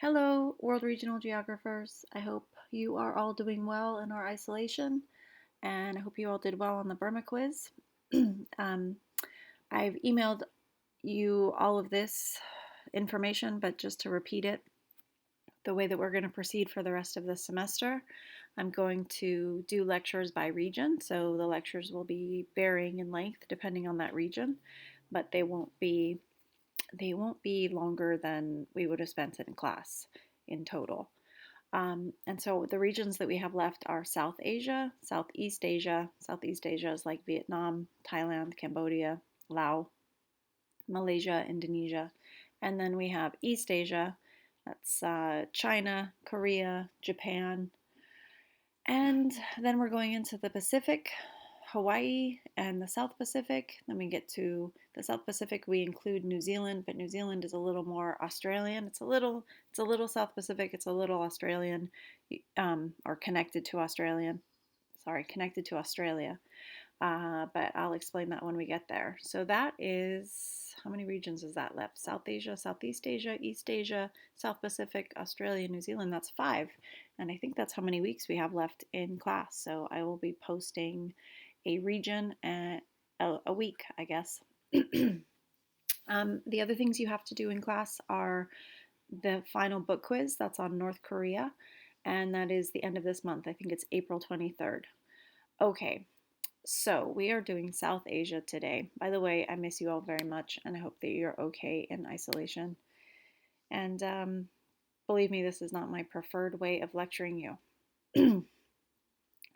Hello, World Regional Geographers. I hope you are all doing well in our isolation, and I hope you all did well on the Burma quiz. um, I've emailed you all of this information, but just to repeat it, the way that we're going to proceed for the rest of the semester, I'm going to do lectures by region, so the lectures will be varying in length depending on that region, but they won't be longer than we would have spent in class in total. And so the regions that we have left are South Asia, Southeast Asia. Southeast Asia is like Vietnam, Thailand, Cambodia, Laos, Malaysia, Indonesia. And then we have East Asia, that's China, Korea, Japan. And then we're going into the Pacific, Hawaii, and the South Pacific. Then we get to the South Pacific. We include New Zealand, but New Zealand is a little more Australian. It's a little South Pacific. It's a little Australian, or connected to Australian. Sorry, connected to Australia. But I'll explain that when we get there. So that is, how many regions is that left? South Asia, Southeast Asia, East Asia, South Pacific, Australia, New Zealand. That's five. And I think that's how many weeks we have left in class. So I will be posting a region a week, I guess. The other things you have to do in class are the final book quiz. That's on North Korea. And that is the end of this month. I think it's April 23rd. Okay, so we are doing South Asia today. By the way, I miss you all very much, and I hope that you're okay in isolation. And believe me, this is not my preferred way of lecturing you.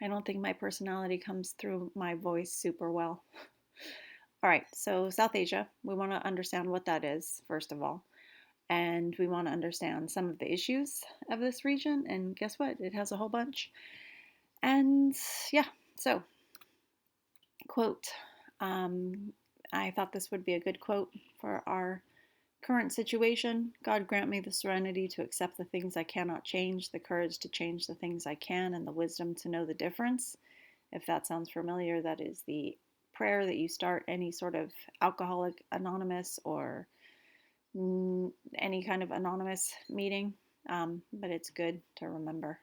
I don't think my personality comes through my voice super well. All right, so South Asia, we want to understand what that is, first of all. And we want to understand some of the issues of this region. And guess what? It has a whole bunch. And yeah, so quote. I thought this would be a good quote for our current situation. God grant me the serenity to accept the things I cannot change, the courage to change the things I can, and the wisdom to know the difference. If that sounds familiar, that is the prayer that you start any sort of Alcoholic Anonymous or any kind of anonymous meeting. But it's good to remember.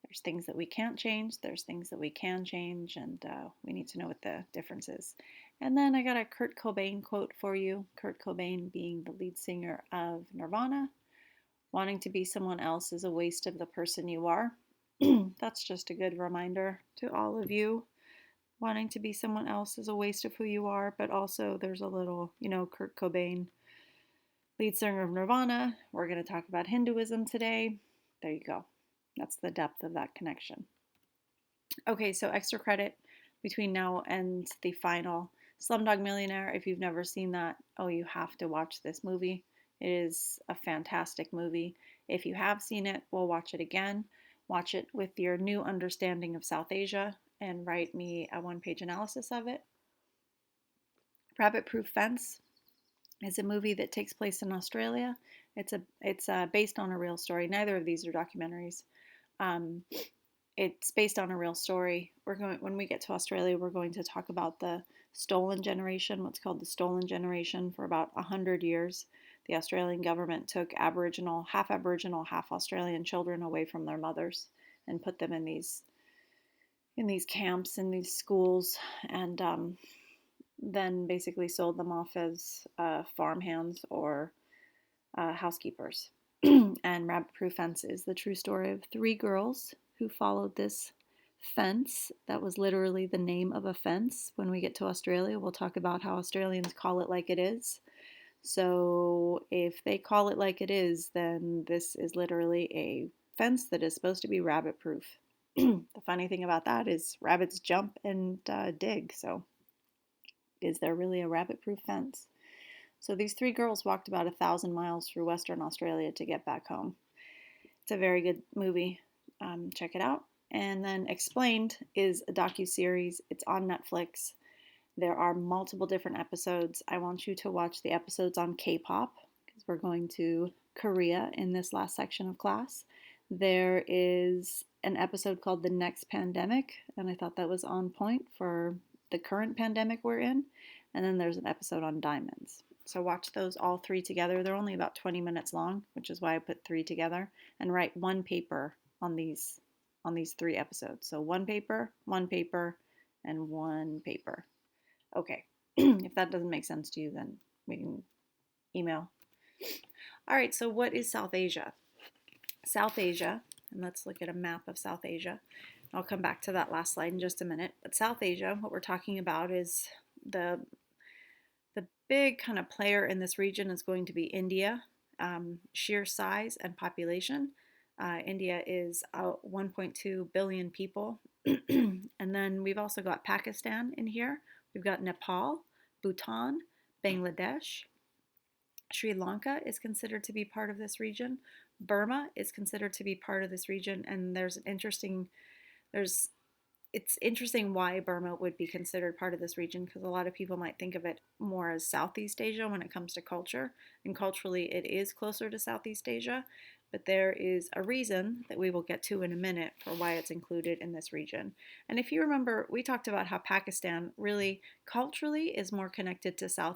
There's things that we can't change, there's things that we can change, and we need to know what the difference is. And then I got a Kurt Cobain quote for you. Kurt Cobain being the lead singer of Nirvana. Wanting to be someone else is a waste of the person you are. That's just a good reminder to all of you. Wanting to be someone else is a waste of who you are, but also there's a little, Kurt Cobain, lead singer of Nirvana. We're going to talk about Hinduism today. There you go. That's the depth of that connection. Okay, so extra credit between now and the final Slumdog Millionaire. If you've never seen that, oh, you have to watch this movie. It is a fantastic movie. If you have seen it, we'll watch it again. Watch it with your new understanding of South Asia and write me a one-page analysis of it. Rabbit Proof Fence is a movie that takes place in Australia. It's based on a real story. Neither of these are documentaries. Um, it's based on a real story. When we get to Australia, we're going to talk about the stolen generation, what's called the stolen generation. For about 100 years, the Australian government took Aboriginal, half Australian children away from their mothers and put them in these camps, in these schools, and then basically sold them off as farmhands or housekeepers. And Rabbit Proof Fence is the true story of three girls who followed this fence. That was literally the name of a fence. When we get to Australia, we'll talk about how Australians call it like it is. So if they call it like it is, then this is literally a fence that is supposed to be rabbit proof. The funny thing about that is rabbits jump and dig. So is there really a rabbit proof fence? So these three girls walked about 1,000 miles through Western Australia to get back home. It's a very good movie. Check it out. And then Explained is a docu-series. It's on Netflix. There are multiple different episodes. I want you to watch the episodes on K-pop because we're going to Korea in this last section of class. There is an episode called The Next Pandemic, and I thought that was on point for the current pandemic we're in. And then there's an episode on diamonds. So watch those all three together. They're only about 20 minutes long, which is why I put three together, and write one paper on these three episodes. So one paper, and one paper. Okay. If that doesn't make sense to you, then we can email. All right, so what is South Asia? South Asia, and let's look at a map of South Asia. I'll come back to that last slide in just a minute. But South Asia, what we're talking about is the big kind of player in this region is going to be India. Sheer size and population. India is 1.2 billion people. And then we've also got Pakistan in here. We've got Nepal, Bhutan, Bangladesh. Sri Lanka is considered to be part of this region. Burma is considered to be part of this region. And there's it's interesting why Burma would be considered part of this region, because a lot of people might think of it more as Southeast Asia when it comes to culture, and culturally it is closer to Southeast Asia, but there is a reason that we will get to in a minute for why it's included in this region. And if you remember, we talked about how Pakistan really culturally is more connected to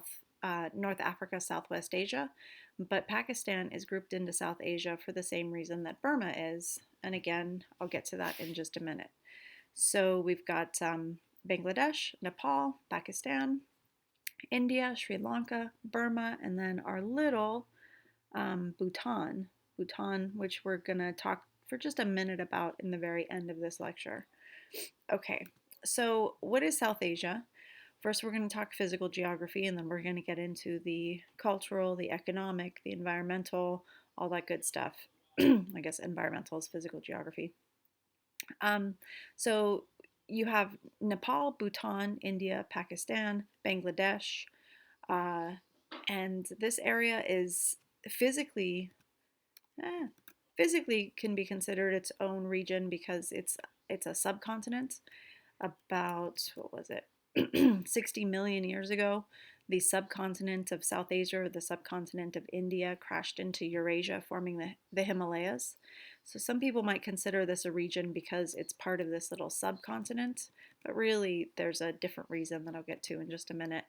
North Africa, Southwest Asia, but Pakistan is grouped into South Asia for the same reason that Burma is, and again, I'll get to that in just a minute. So we've got Bangladesh, Nepal, Pakistan, India, Sri Lanka, Burma, and then our little Bhutan, which we're going to talk for just a minute about in the very end of this lecture. Okay, so what is South Asia? First, we're going to talk physical geography, and then we're going to get into the cultural, the economic, the environmental, all that good stuff. I guess environmental is physical geography. So you have Nepal, Bhutan, India, Pakistan, Bangladesh, uh, and this area is physically eh, physically can be considered its own region because it's a subcontinent. About what was it 60 million years ago, the subcontinent of South Asia, or the subcontinent of India, crashed into Eurasia, forming the Himalayas. So some people might consider this a region because it's part of this little subcontinent, but really there's a different reason that I'll get to in just a minute.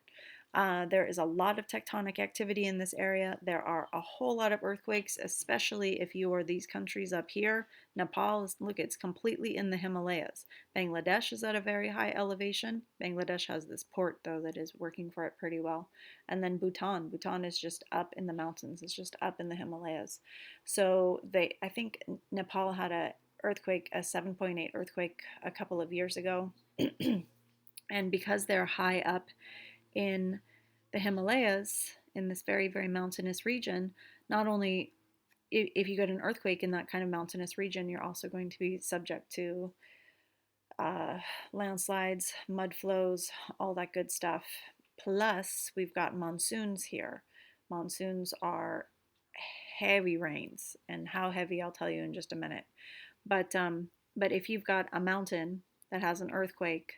There is a lot of tectonic activity in this area. There are a whole lot of earthquakes, especially if you are these countries up here. Nepal is, look, it's completely in the Himalayas. Bangladesh is at a very high elevation. Bangladesh has this port, though, that is working for it pretty well. And then Bhutan. Bhutan is just up in the mountains. It's just up in the Himalayas. So I think Nepal had a 7.8 earthquake a couple of years ago. And because they're high up in the Himalayas, in this very, very mountainous region, not only if you get an earthquake in that kind of mountainous region, you're also going to be subject to landslides, mud flows, all that good stuff. Plus, we've got monsoons here. Monsoons are heavy rains, and how heavy I'll tell you in just a minute. But if you've got a mountain that has an earthquake,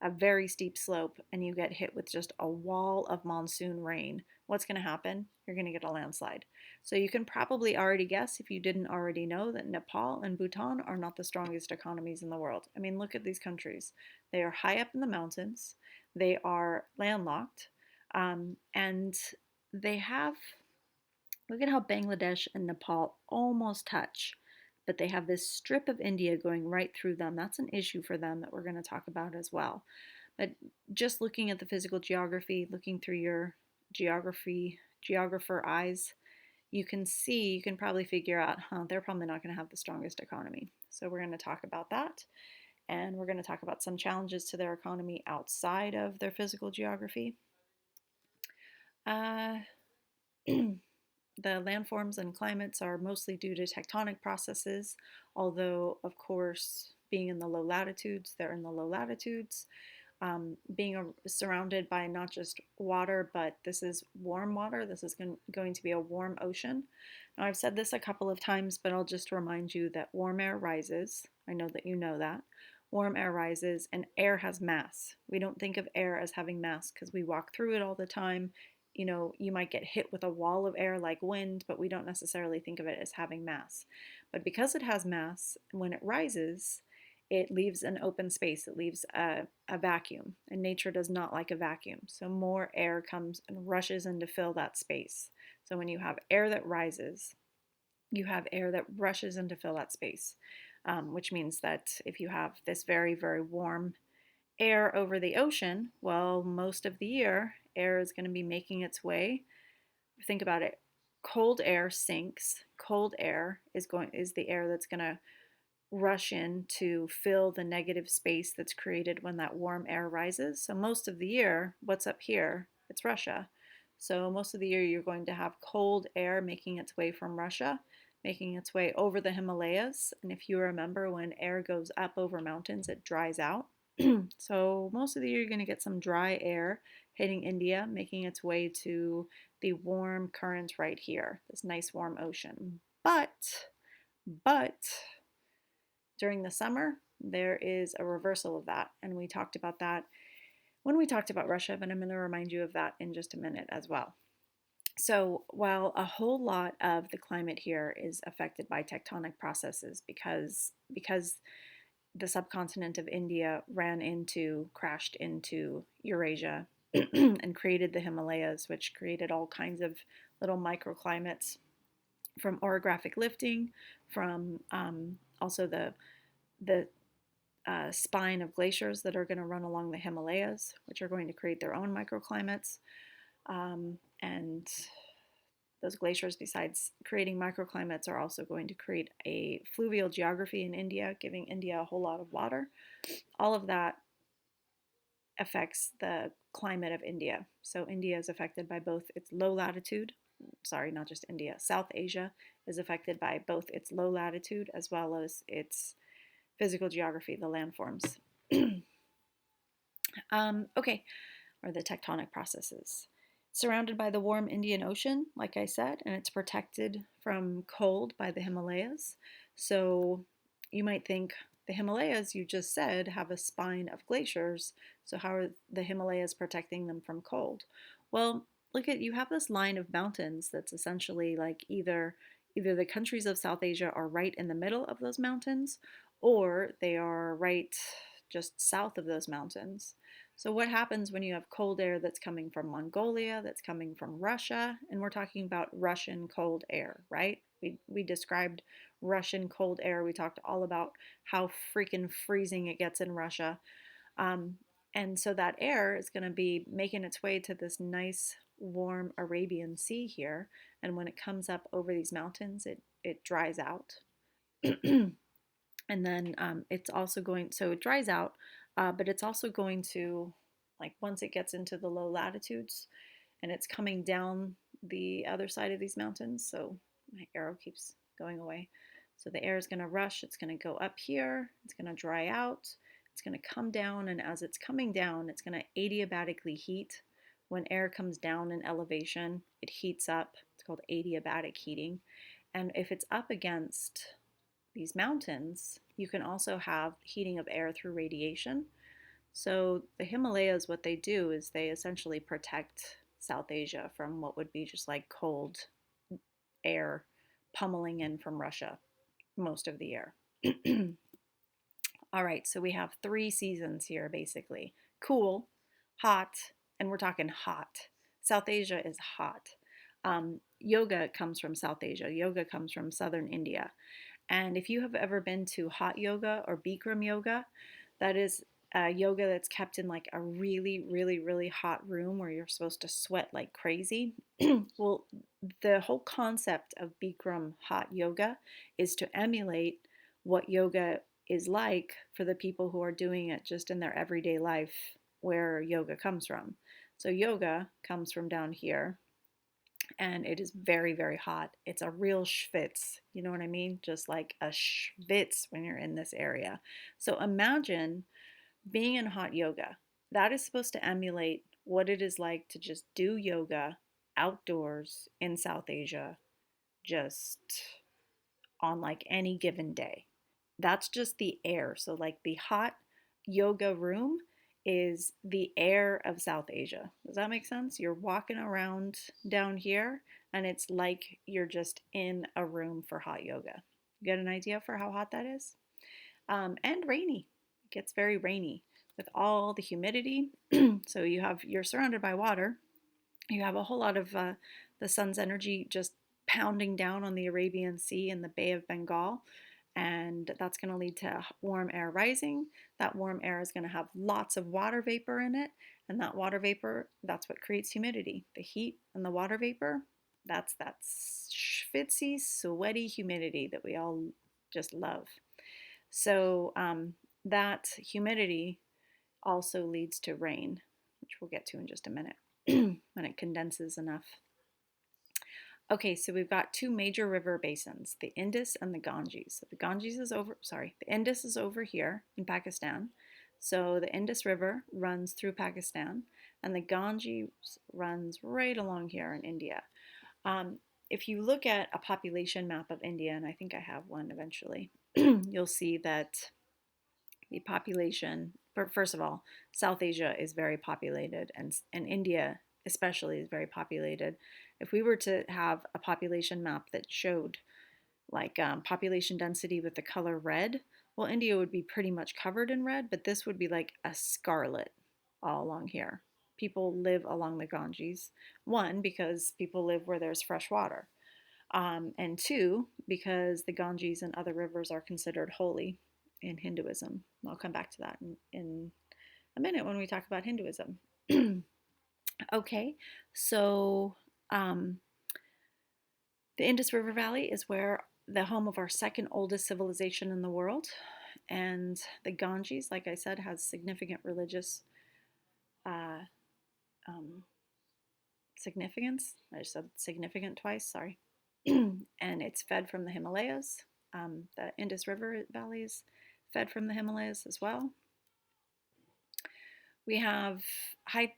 a very steep slope, and you get hit with just a wall of monsoon rain, what's going to happen? You're going to get a landslide. So you can probably already guess, if you didn't already know, that Nepal and Bhutan are not the strongest economies in the world. I mean, look at these countries. They are high up in the mountains, they are landlocked, and they have, look at how Bangladesh and Nepal almost touch, but they have this strip of India going right through them. That's an issue for them that we're going to talk about as well. But just looking at the physical geography, looking through your geographer eyes, you can probably figure out, they're probably not going to have the strongest economy. So we're going to talk about that. And we're going to talk about some challenges to their economy outside of their physical geography. The landforms and climates are mostly due to tectonic processes, although, of course, being in the low latitudes, they're in the low latitudes. Being surrounded by not just water, but this is warm water. This is going to be a warm ocean. Now, I've said this a couple of times, but I'll just remind you that warm air rises. I know that you know that. Warm air rises, and air has mass. We don't think of air as having mass because we walk through it all the time. You know, you might get hit with a wall of air like wind, but we don't necessarily think of it as having mass. But because it has mass, when it rises, it leaves an open space, it leaves a vacuum, and nature does not like a vacuum. So more air comes and rushes in to fill that space. So when you have air that rises, you have air that rushes in to fill that space, which means that if you have this very, very warm air over the ocean, well, most of the year, air is going to be making its way. Think about it. Cold air sinks. Cold air is the air that's going to rush in to fill the negative space that's created when that warm air rises. So most of the year, what's up here? It's Russia. So most of the year you're going to have cold air making its way from Russia, making its way over the Himalayas. And if you remember, when air goes up over mountains, it dries out. So most of the year you're going to get some dry air hitting India, making its way to the warm currents right here, this nice warm ocean. But during the summer, there is a reversal of that. And we talked about that when we talked about Russia, but I'm going to remind you of that in just a minute as well. So, while a whole lot of the climate here is affected by tectonic processes because the subcontinent of India crashed into Eurasia and created the Himalayas, which created all kinds of little microclimates from orographic lifting, from also the spine of glaciers that are going to run along the Himalayas, which are going to create their own microclimates. And those glaciers, besides creating microclimates, are also going to create a fluvial geography in India, giving India a whole lot of water. All of that affects the climate of India. So India is affected by both its low latitude, sorry, not just India, South Asia is affected by both its low latitude as well as its physical geography, the landforms. Okay, or the tectonic processes. Surrounded by the warm Indian Ocean, like I said, and it's protected from cold by the Himalayas. So you might think the Himalayas, you just said, have a spine of glaciers. So how are the Himalayas protecting them from cold? Well, look at, you have this line of mountains that's essentially like either the countries of South Asia are right in the middle of those mountains, or they are right just south of those mountains. So, what happens when you have cold air that's coming from Mongolia, that's coming from Russia, and we're talking about Russian cold air, right? We described Russian cold air. We talked all about how freaking freezing it gets in Russia. Um, and so that air is going to be making its way to this nice, warm Arabian Sea here. And when it comes up over these mountains, it dries out. And then it's also going, so it dries out, but it's also going to, like, once it gets into the low latitudes and it's coming down the other side of these mountains, so my arrow keeps going away. So the air is going to rush, it's going to go up here, it's going to dry out, it's going to come down, and as it's coming down, it's going to adiabatically heat. When air comes down in elevation, it heats up. It's called adiabatic heating. And if it's up against these mountains, you can also have heating of air through radiation. So the Himalayas, what they do is they essentially protect South Asia from what would be just like cold air pummeling in from Russia most of the year. All right, so we have 3 seasons here basically: cool, hot, and we're talking hot. South Asia is hot. Yoga comes from South Asia, yoga comes from southern India. And if you have ever been to hot yoga or Bikram yoga, that is yoga that's kept in like a really, really, really hot room where you're supposed to sweat like crazy. Well, the whole concept of Bikram hot yoga is to emulate what yoga is like for the people who are doing it just in their everyday life where yoga comes from. So, yoga comes from down here, and it is very, very hot. It's a real schwitz. You know what I mean? Just like a schwitz when you're in this area. So imagine being in hot yoga. That is supposed to emulate what it is like to just do yoga outdoors in South Asia, just on like any given day. That's just the air. So, like, the hot yoga room is the air of South Asia. Does that make sense? You're walking around down here and it's like you're just in a room for hot yoga. You get an idea for how hot that is? and rainy. It gets very rainy with all the humidity. So you're surrounded by water. You have a whole lot of the sun's energy just pounding down on the Arabian Sea and the Bay of Bengal. And that's going to lead to warm air rising. That warm air is going to have lots of water vapor in it. And that water vapor, that's what creates humidity. The heat and the water vapor, that's that schwitzy, sweaty humidity that we all just love. So that humidity also leads to rain, which we'll get to in just a minute when it condenses enough. Okay, so we've got two major river basins, the Indus and the Ganges. So the Indus is over here in Pakistan. So the Indus River runs through Pakistan, and the Ganges runs right along here in India. Um, if you look at a population map of India, and I think I have one eventually, you'll see that the population, first of all, South Asia is very populated, and India especially is very populated. If we were to have a population map that showed like population density with the color red, well, India would be pretty much covered in red, but this would be like a scarlet all along here. People live along the Ganges. One, because people live where there's fresh water. And two, because the Ganges and other rivers are considered holy in Hinduism. I'll come back to that in a minute when we talk about Hinduism. Okay, so um, the Indus River Valley is where the home of our second oldest civilization in the world. And the Ganges, like I said, has significant religious uh, um, significance. I just said significant twice, sorry. And it's fed from the Himalayas. The Indus River Valley is fed from the Himalayas as well. We have high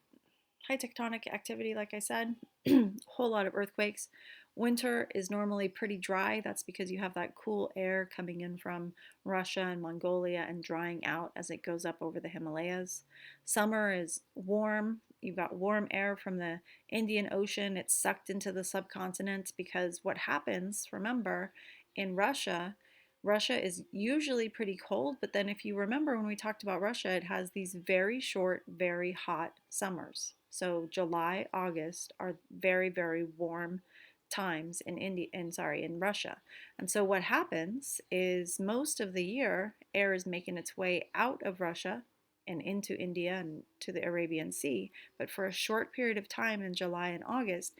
tectonic activity, like I said, a whole lot of earthquakes. Winter is normally pretty dry. That's because you have that cool air coming in from Russia and Mongolia and drying out as it goes up over the Himalayas. Summer is warm. You've got warm air from the Indian Ocean. It's sucked into the subcontinent because what happens, remember, in Russia, Russia is usually pretty cold, but then if you remember when we talked about Russia, it has these very short, very hot summers. So July, August are very, very warm times in Russia. And so what happens is most of the year air is making its way out of Russia and into India and to the Arabian Sea. But for a short period of time in July and August,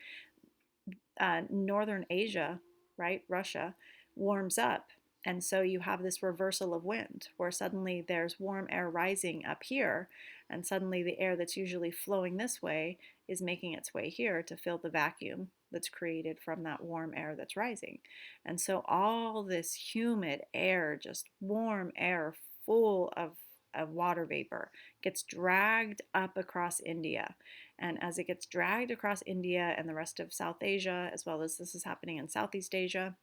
northern Asia, right, Russia, warms up. And so you have this reversal of wind where suddenly there's warm air rising up here, and suddenly the air that's usually flowing this way is making its way here to fill the vacuum that's created from that warm air that's rising. And so all this humid air, just warm air full of water vapor, gets dragged up across India. And as it gets dragged across India and the rest of South Asia, as well as this is happening in Southeast Asia,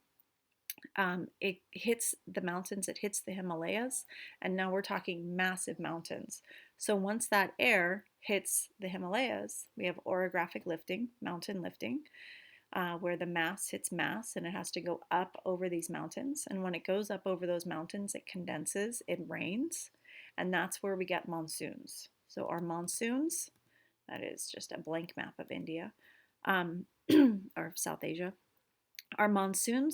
it hits the mountains, it hits the Himalayas, and now we're talking massive mountains. So once that air hits the Himalayas, we have orographic lifting, mountain lifting, where the mass hits mass and it has to go up over these mountains. And when it goes up over those mountains, it condenses, it rains, and that's where we get monsoons. So our monsoons, that is just a blank map of India, or South Asia. Monsoon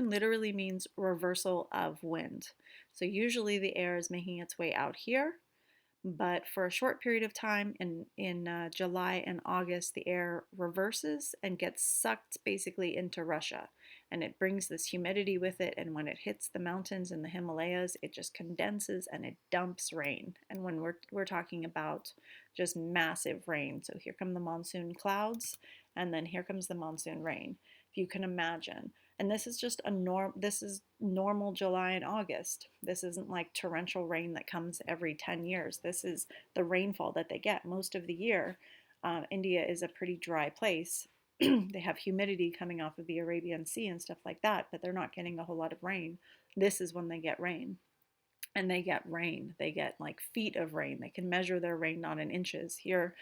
literally means reversal of wind. So usually the air is making its way out here, but for a short period of time in July and August, the air reverses and gets sucked basically into Russia. And it brings this humidity with it. And when it hits the mountains in the Himalayas, it just condenses and it dumps rain. And when we're talking about just massive rain. So here come the monsoon clouds, and then here comes the monsoon rain. If you can imagine. And this is just this is normal July and August. This isn't like torrential rain that comes every 10 years. This is the rainfall that they get most of the year. India is a pretty dry place. They have humidity coming off of the Arabian Sea and stuff like that, but they're not getting a whole lot of rain. This is when they get rain. And they get rain. They get like feet of rain. They can measure their rain not in inches. Here,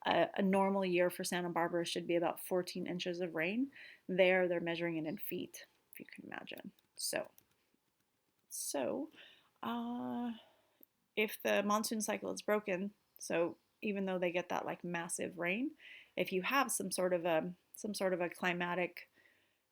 a normal year for Santa Barbara should be about 14 inches of rain. There, they're measuring it in feet, if you can imagine. So Uh, if the monsoon cycle is broken, so even though they get that like massive rain, if you have some sort of a climatic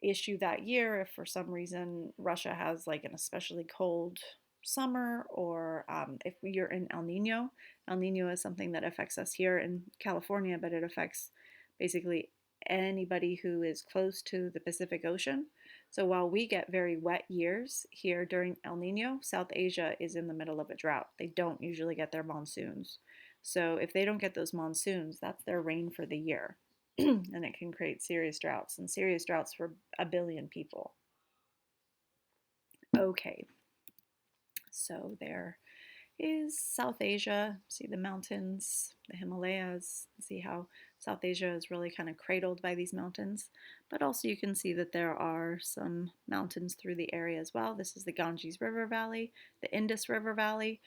issue that year, if for some reason Russia has like an especially cold summer, or if you're in El Nino. El Nino is something that affects us here in California, but it affects basically anybody who is close to the Pacific Ocean. So while we get very wet years here during El Nino, South Asia is in the middle of a drought. They don't usually get their monsoons. So if they don't get those monsoons, that's their rain for the year. And it can create serious droughts, and serious droughts for a billion people. Okay, so there is South Asia. See the mountains, the Himalayas. See how South Asia is really kind of cradled by these mountains. But also you can see that there are some mountains through the area as well. This is the Ganges River Valley, the Indus River Valley.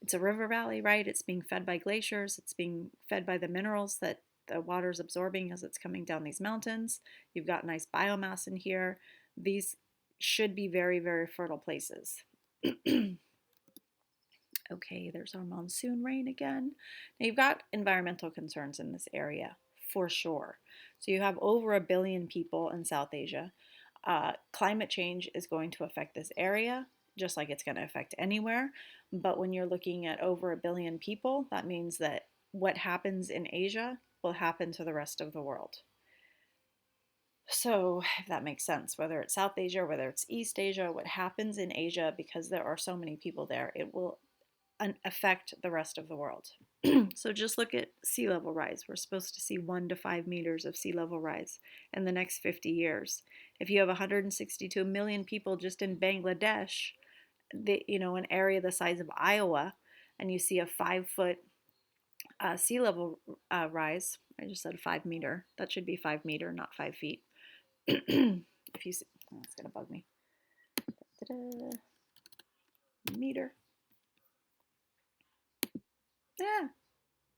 It's a river valley, right? It's being fed by glaciers. It's being fed by the minerals that the water's absorbing as it's coming down these mountains. You've got nice biomass in here. These should be very, very fertile places. Okay, there's our monsoon rain again. Now you've got environmental concerns in this area for sure. So you have over a billion people in South Asia. Climate change is going to affect this area just like it's going to affect anywhere. But when you're looking at over a billion people, that means that what happens in Asia will happen to the rest of the world. So, if that makes sense, whether it's South Asia or whether it's East Asia, what happens in Asia, because there are so many people there, it will affect the rest of the world. So just look at sea level rise. We're supposed to see 1 to 5 meters of sea level rise in the next 50 years. If you have 162 million people just in Bangladesh, an area the size of Iowa, and you see a 5 foot sea level rise, I just said 5 meter. That should be 5 meter, not 5 feet. If you see, oh, it's gonna bug me. Da-da-da. Meter. Yeah,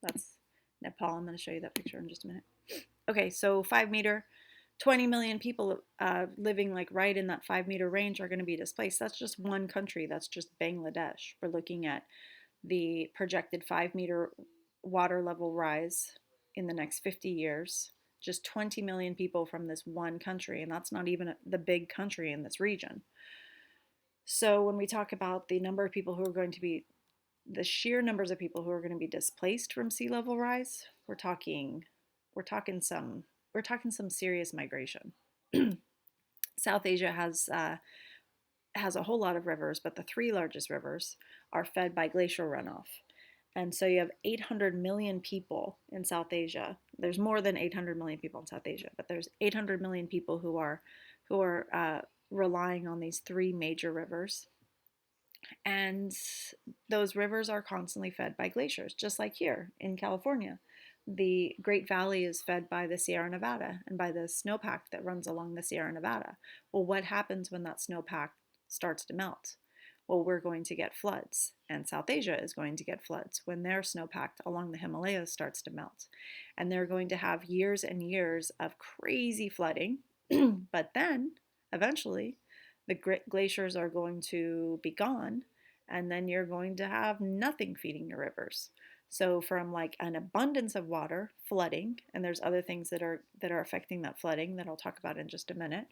that's Nepal. I'm going to show you that picture in just a minute. Okay, so 5 meter, 20 million people living like right in that 5 meter range are going to be displaced. That's just one country. That's just Bangladesh. We're looking at the projected 5 meter water level rise in the next 50 years. Just 20 million people from this one country, and that's not even the big country in this region. So when we talk about the number of people who are going to be the sheer numbers of people who are going to be displaced from sea level rise, we're talking some serious migration. South Asia has a whole lot of rivers, but the three largest rivers are fed by glacial runoff. And so you have 800 million people in South Asia. There's more than 800 million people in South Asia, but there's 800 million people who are relying on these three major rivers. And those rivers are constantly fed by glaciers, just like here in California. The Great Valley is fed by the Sierra Nevada and by the snowpack that runs along the Sierra Nevada. Well, what happens when that snowpack starts to melt? Well, we're going to get floods, and South Asia is going to get floods when their snowpack along the Himalayas starts to melt. And they're going to have years and years of crazy flooding, but then eventually the glaciers are going to be gone, and then you're going to have nothing feeding your rivers. So from like an abundance of water flooding, and there's other things that are affecting that flooding that I'll talk about in just a minute.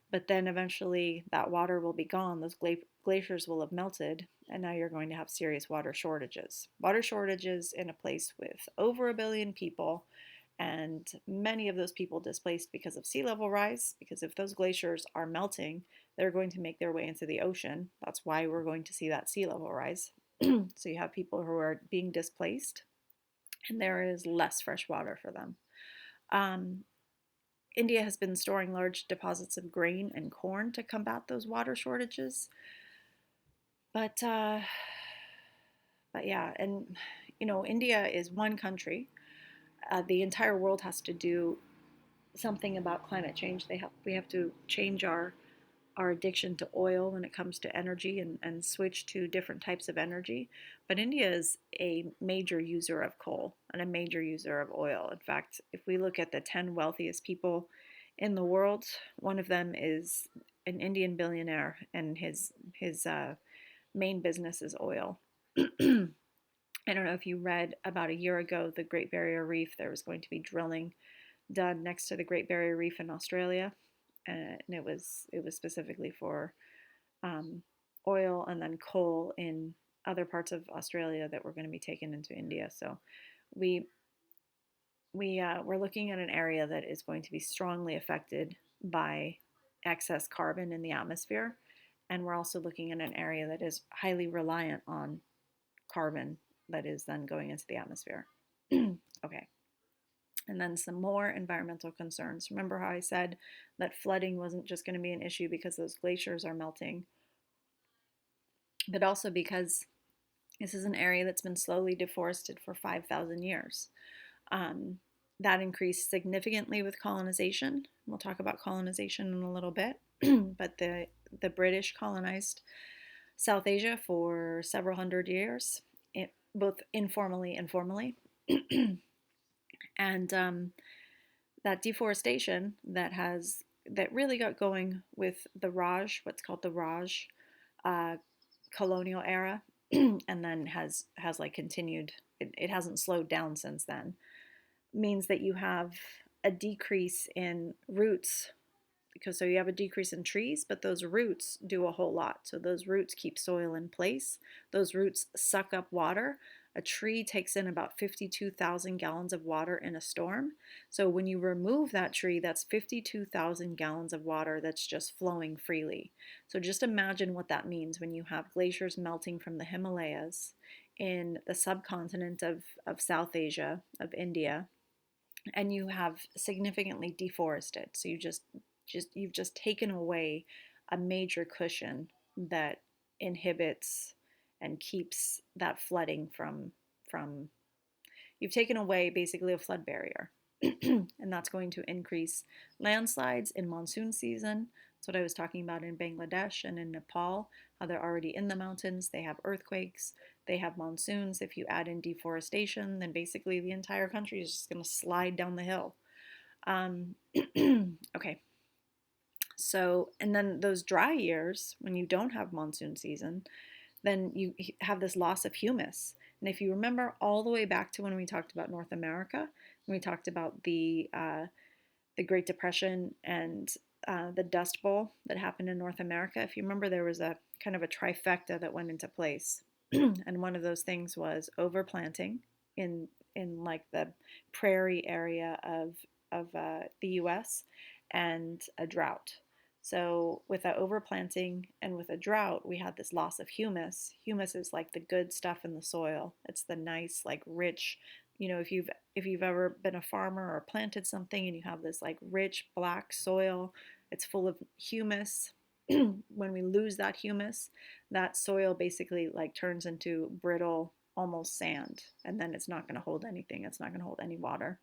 But then eventually that water will be gone. Those glaciers will have melted, and now you're going to have serious water shortages. Water shortages in a place with over a billion people, and many of those people displaced because of sea level rise, because if those glaciers are melting, they're going to make their way into the ocean. That's why we're going to see that sea level rise. So you have people who are being displaced, and there is less fresh water for them. India has been storing large deposits of grain and corn to combat those water shortages. But yeah, and India is one country. The entire world has to do something about climate change. We have to change our addiction to oil when it comes to energy, and switch to different types of energy. But India is a major user of coal and a major user of oil. In fact, if we look at the 10 wealthiest people in the world, one of them is an Indian billionaire, and his main business is oil. I don't know if you read about a year ago, the Great Barrier Reef, there was going to be drilling done next to the Great Barrier Reef in Australia, and it was specifically for um, oil and then coal in other parts of Australia that were going to be taken into India. So we we're looking at an area that is going to be strongly affected by excess carbon in the atmosphere, and we're also looking at an area that is highly reliant on carbon that is then going into the atmosphere. Okay. And then some more environmental concerns. Remember how I said that flooding wasn't just going to be an issue because those glaciers are melting, but also because this is an area that's been slowly deforested for 5,000 years. Um, that increased significantly with colonization. We'll talk about colonization in a little bit, but the British colonized South Asia for several hundred years, both informally and formally. And that deforestation that really got going with the Raj, what's called the Raj uh, colonial era, and then has like continued. It hasn't slowed down since then. Means that you have a decrease in roots, because so you have a decrease in trees, but those roots do a whole lot. So those roots keep soil in place. Those roots suck up water. A tree takes in about 52,000 gallons of water in a storm. So when you remove that tree, that's 52,000 gallons of water that's just flowing freely. So just imagine what that means when you have glaciers melting from the Himalayas in the subcontinent of South Asia, of India, and you have significantly deforested. So you've just taken away a major cushion that inhibits and keeps that flooding from you've taken away basically a flood barrier. And that's going to increase landslides in monsoon season. That's what I was talking about in Bangladesh and in Nepal, how they're already in the mountains. They have earthquakes, they have monsoons. If you add in deforestation, then basically the entire country is just going to slide down the hill. Okay. So, and then those dry years, when you don't have monsoon season, then you have this loss of humus. And if you remember all the way back to when we talked about North America, when we talked about the Great Depression and the Dust Bowl that happened in North America, if you remember, there was a kind of a trifecta that went into place, and one of those things was overplanting in like the prairie area of the U.S. and a drought. So with that overplanting and with a drought, we had this loss of humus. Humus is like the good stuff in the soil. It's the nice, like rich, if you've ever been a farmer or planted something and you have this like rich black soil, it's full of humus. When we lose that humus, that soil basically like turns into brittle, almost sand, and then it's not going to hold anything. It's not going to hold any water.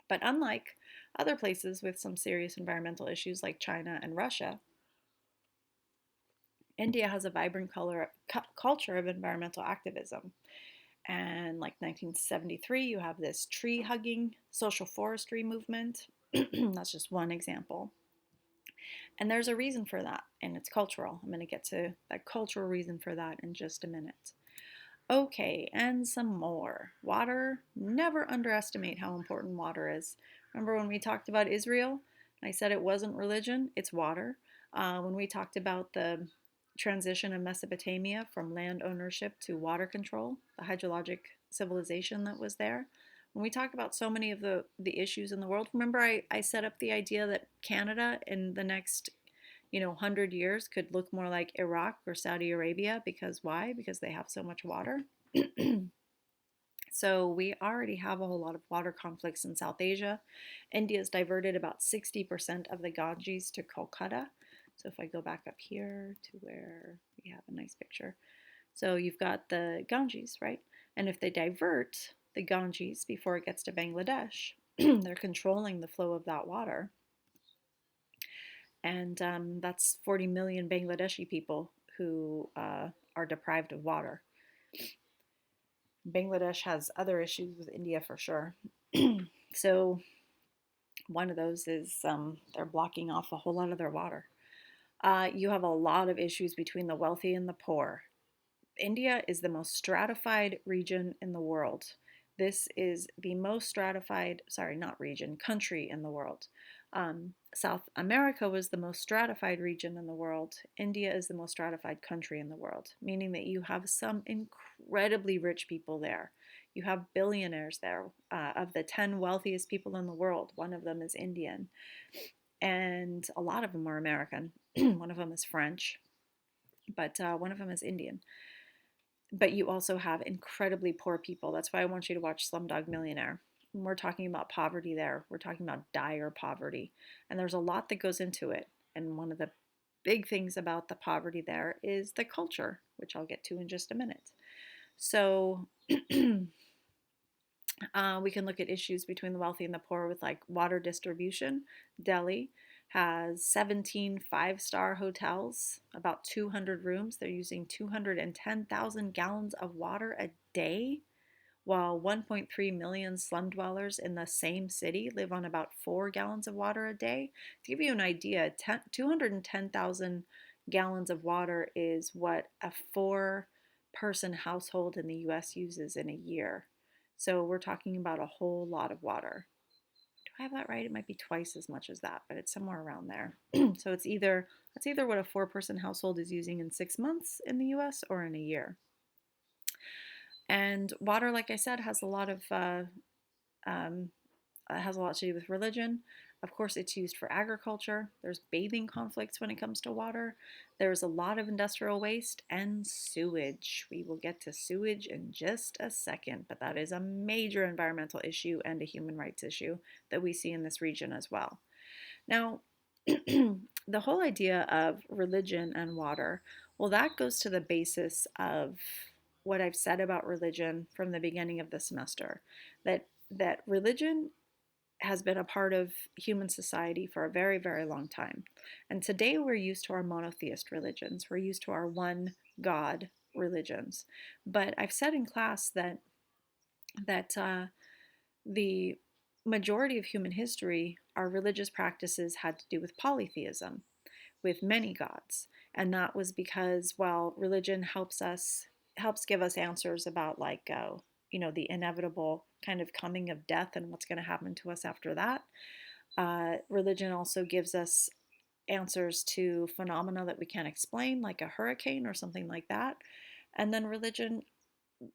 But unlike other places with some serious environmental issues like China and Russia, India has a vibrant culture of environmental activism. And like 1973, you have this tree hugging social forestry movement. That's just one example. And there's a reason for that, and it's cultural. I'm going to get to that cultural reason for that in just a minute. Okay, and some more. Water. Never underestimate how important water is. Remember when we talked about Israel? I said it wasn't religion, it's water. When we talked about the transition of Mesopotamia from land ownership to water control, the hydrologic civilization that was there. When we talk about so many of the issues in the world, remember I set up the idea that Canada in the next 100 years could look more like Iraq or Saudi Arabia. Because why? Because they have so much water. So we already have a whole lot of water conflicts in South Asia. India's diverted about 60% of the Ganges to Kolkata. So if I go back up here to where we have a nice picture. So you've got the Ganges, right? And if they divert the Ganges before it gets to Bangladesh, they're controlling the flow of that water. And that's 40 million Bangladeshi people who are deprived of water. Bangladesh has other issues with India for sure. So one of those is they're blocking off a whole lot of their water. You have a lot of issues between the wealthy and the poor. India is the most stratified region in the world. This is the most stratified, sorry, not region, country in the world. South America was the most stratified region in the world. India is the most stratified country in the world, meaning that you have some incredibly rich people there. You have billionaires there. Of the 10 wealthiest people in the world, one of them is Indian, and a lot of them are American. One of them is French, but one of them is Indian. But you also have incredibly poor people. That's why I want you to watch Slumdog Millionaire. When we're talking about poverty there, we're talking about dire poverty. And there's a lot that goes into it. And one of the big things about the poverty there is the culture, which I'll get to in just a minute. So we can look at issues between the wealthy and the poor with like water distribution. Delhi has 17 five-star hotels, about 200 rooms. They're using 210,000 gallons of water a day, while 1.3 million slum dwellers in the same city live on about 4 gallons of water a day. To give you an idea, 210,000 gallons of water is what a 4-person household in the US uses in a year. So we're talking about a whole lot of water. Do I have that right? It might be twice as much as that, but it's somewhere around there. So it's either what a 4-person household is using in 6 months in the US or in a year. And water, like I said, um, has a lot to do with religion. Of course, it's used for agriculture. There's bathing conflicts when it comes to water. There's a lot of industrial waste and sewage. We will get to sewage in just a second, but that is a major environmental issue and a human rights issue that we see in this region as well. Now, the whole idea of religion and water, well, that goes to the basis of what I've said about religion from the beginning of the semester, that religion has been a part of human society for a very, very long time. And today we're used to our monotheist religions. We're used to our one God religions. But I've said in class that the majority of human history, our religious practices had to do with polytheism, with many gods. And that was because, well, religion helps give us answers about the inevitable kind of coming of death and what's going to happen to us after that. Religion also gives us answers to phenomena that we can't explain, like a hurricane or something like that. And then religion,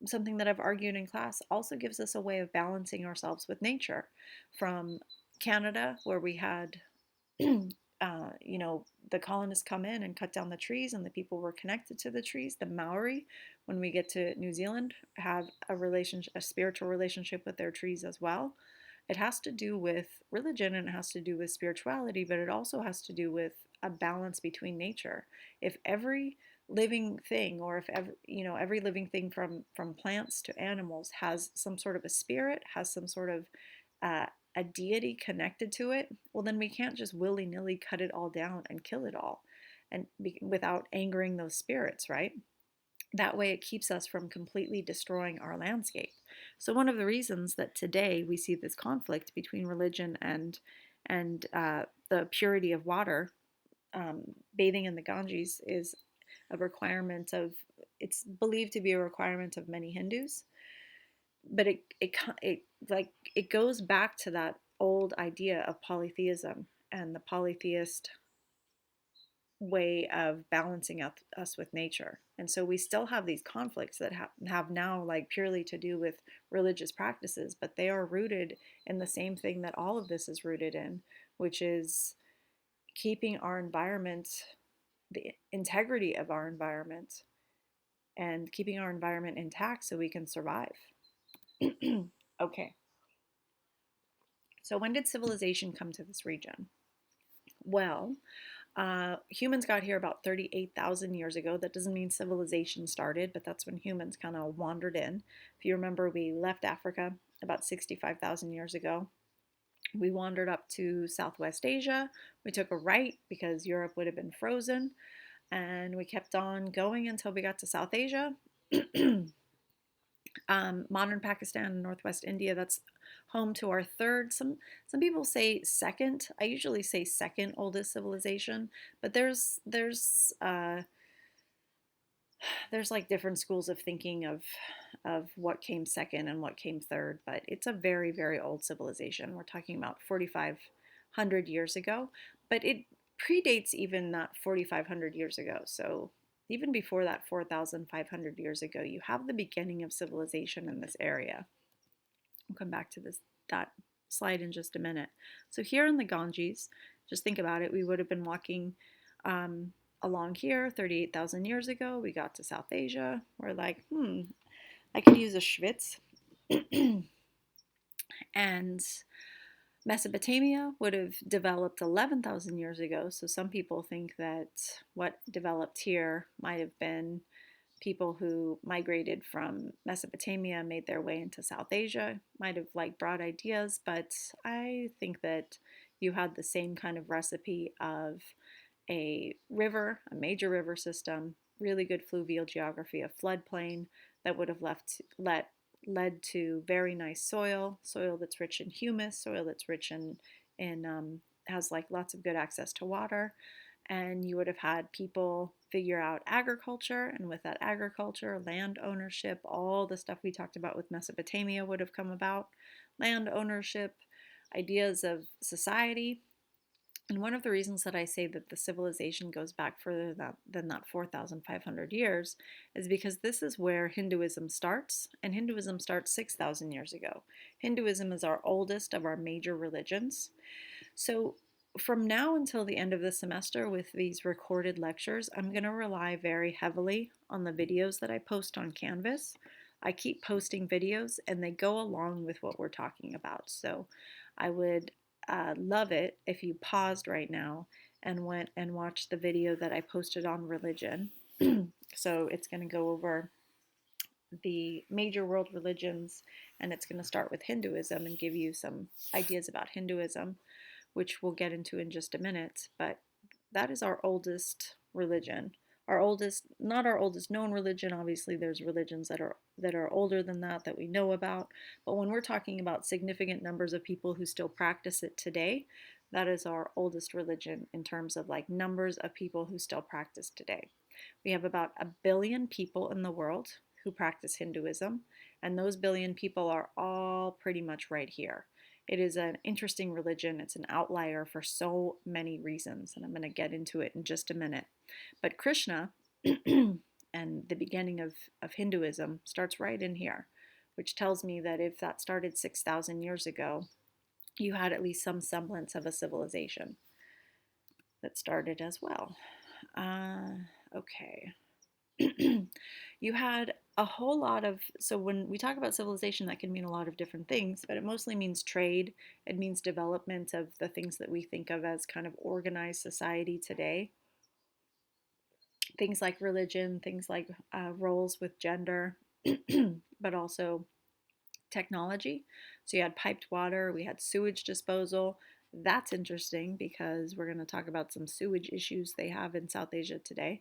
something that I've argued in class, also gives us a way of balancing ourselves with nature. From Canada, where we had the colonists come in and cut down the trees, and the people were connected to the trees. The Maori, when we get to New Zealand, have a spiritual relationship with their trees as well. It has to do with religion and it has to do with spirituality, but it also has to do with a balance between nature. If every living thing, or if every living thing from plants to animals has some sort of a spirit, has some sort of uh, a deity connected to it, well, then we can't just willy-nilly cut it all down and kill it all without angering those spirits, right? That way it keeps us from completely destroying our landscape. So one of the reasons that today we see this conflict between religion and the purity of water, bathing in the Ganges is a requirement of, it's believed to be a requirement of many Hindus, but it goes back to that old idea of polytheism and the polytheist way of balancing us with nature. And so we still have these conflicts that have now like purely to do with religious practices, but they are rooted in the same thing that all of this is rooted in, which is keeping our environment, the integrity of our environment, and keeping our environment intact so we can survive. Okay. So when did civilization come to this region? Well, humans got here about 38,000 years ago. That doesn't mean civilization started, but that's when humans kind of wandered in. If you remember, we left Africa about 65,000 years ago. We wandered up to Southwest Asia. We took a right because Europe would have been frozen, and we kept on going until we got to South Asia. Modern Pakistan and Northwest India, that's home to our third, some people say second, I usually say second oldest civilization, but there's There's like different schools of thinking of what came second and what came third, but it's a very, very old civilization. We're talking about 4,500 years ago, but it predates even that 4,500 years ago. So even before that 4,500 years ago, you have the beginning of civilization in this area. We'll come back to that slide in just a minute. So here in the Ganges, just think about it. We would have been walking um, along here 38,000 years ago. We got to South Asia. We're like, I could use a schwitz. And Mesopotamia would have developed 11,000 years ago. So some people think that what developed here might have been people who migrated from Mesopotamia, made their way into South Asia, might have like brought ideas, but I think that you had the same kind of recipe of a river, a major river system, really good fluvial geography, a floodplain that would have led to very nice soil that's rich in humus, soil that's rich in has like lots of good access to water, and you would have had people figure out agriculture, and with that agriculture, land ownership, all the stuff we talked about with Mesopotamia would have come about. Land ownership, ideas of society. And one of the reasons that I say that the civilization goes back further than that 4,500 years is because this is where Hinduism starts, and Hinduism starts 6,000 years ago. Hinduism is our oldest of our major religions. So from now until the end of the semester with these recorded lectures, I'm going to rely very heavily on the videos that I post on Canvas. I keep posting videos and they go along with what we're talking about. So I would love it if you paused right now and went and watched the video that I posted on religion. So it's going to go over the major world religions, and it's going to start with Hinduism and give you some ideas about Hinduism, which we'll get into in just a minute. But that is our oldest religion. Our oldest, not our oldest known religion. Obviously, there's religions that are older than that we know about. But when we're talking about significant numbers of people who still practice it today, that is our oldest religion in terms of like numbers of people who still practice today. We have about 1 billion people in the world who practice Hinduism, and those billion people are all pretty much right here. It is an interesting religion. It's an outlier for so many reasons, and I'm going to get into it in just a minute. But Krishna and the beginning of Hinduism starts right in here, which tells me that if that started 6,000 years ago, you had at least some semblance of a civilization that started as well. Okay. You had a whole lot of, so when we talk about civilization, that can mean a lot of different things, but it mostly means trade. It means development of the things that we think of as kind of organized society today. Things like religion, things like roles with gender, but also technology. So you had piped water, we had sewage disposal. That's interesting because we're going to talk about some sewage issues they have in South Asia today.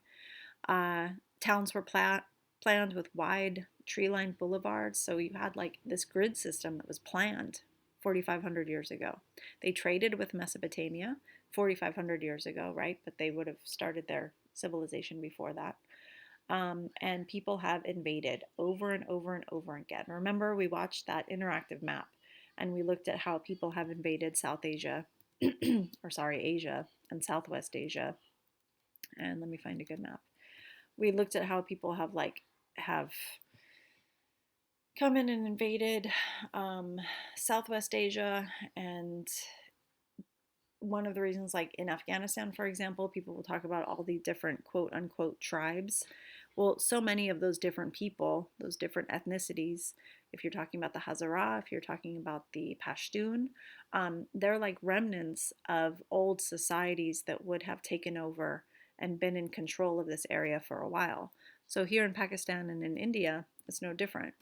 Towns were planned with wide tree-lined boulevards, so you had like this grid system that was planned 4,500 years ago. They traded with Mesopotamia 4,500 years ago, right? But they would have started their civilization before that. And people have invaded over and over and over again. Remember, we watched that interactive map and we looked at how people have invaded South Asia, or sorry, Asia and Southwest Asia. And let me find a good map. We looked at how people have come in and invaded Southwest Asia, and one of the reasons, like in Afghanistan, for example, people will talk about all the different quote unquote tribes. Well, so many of those different people, those different ethnicities, if you're talking about the Hazara, if you're talking about the Pashtun, they're like remnants of old societies that would have taken over and been in control of this area for a while. So here in Pakistan and in India, it's no different,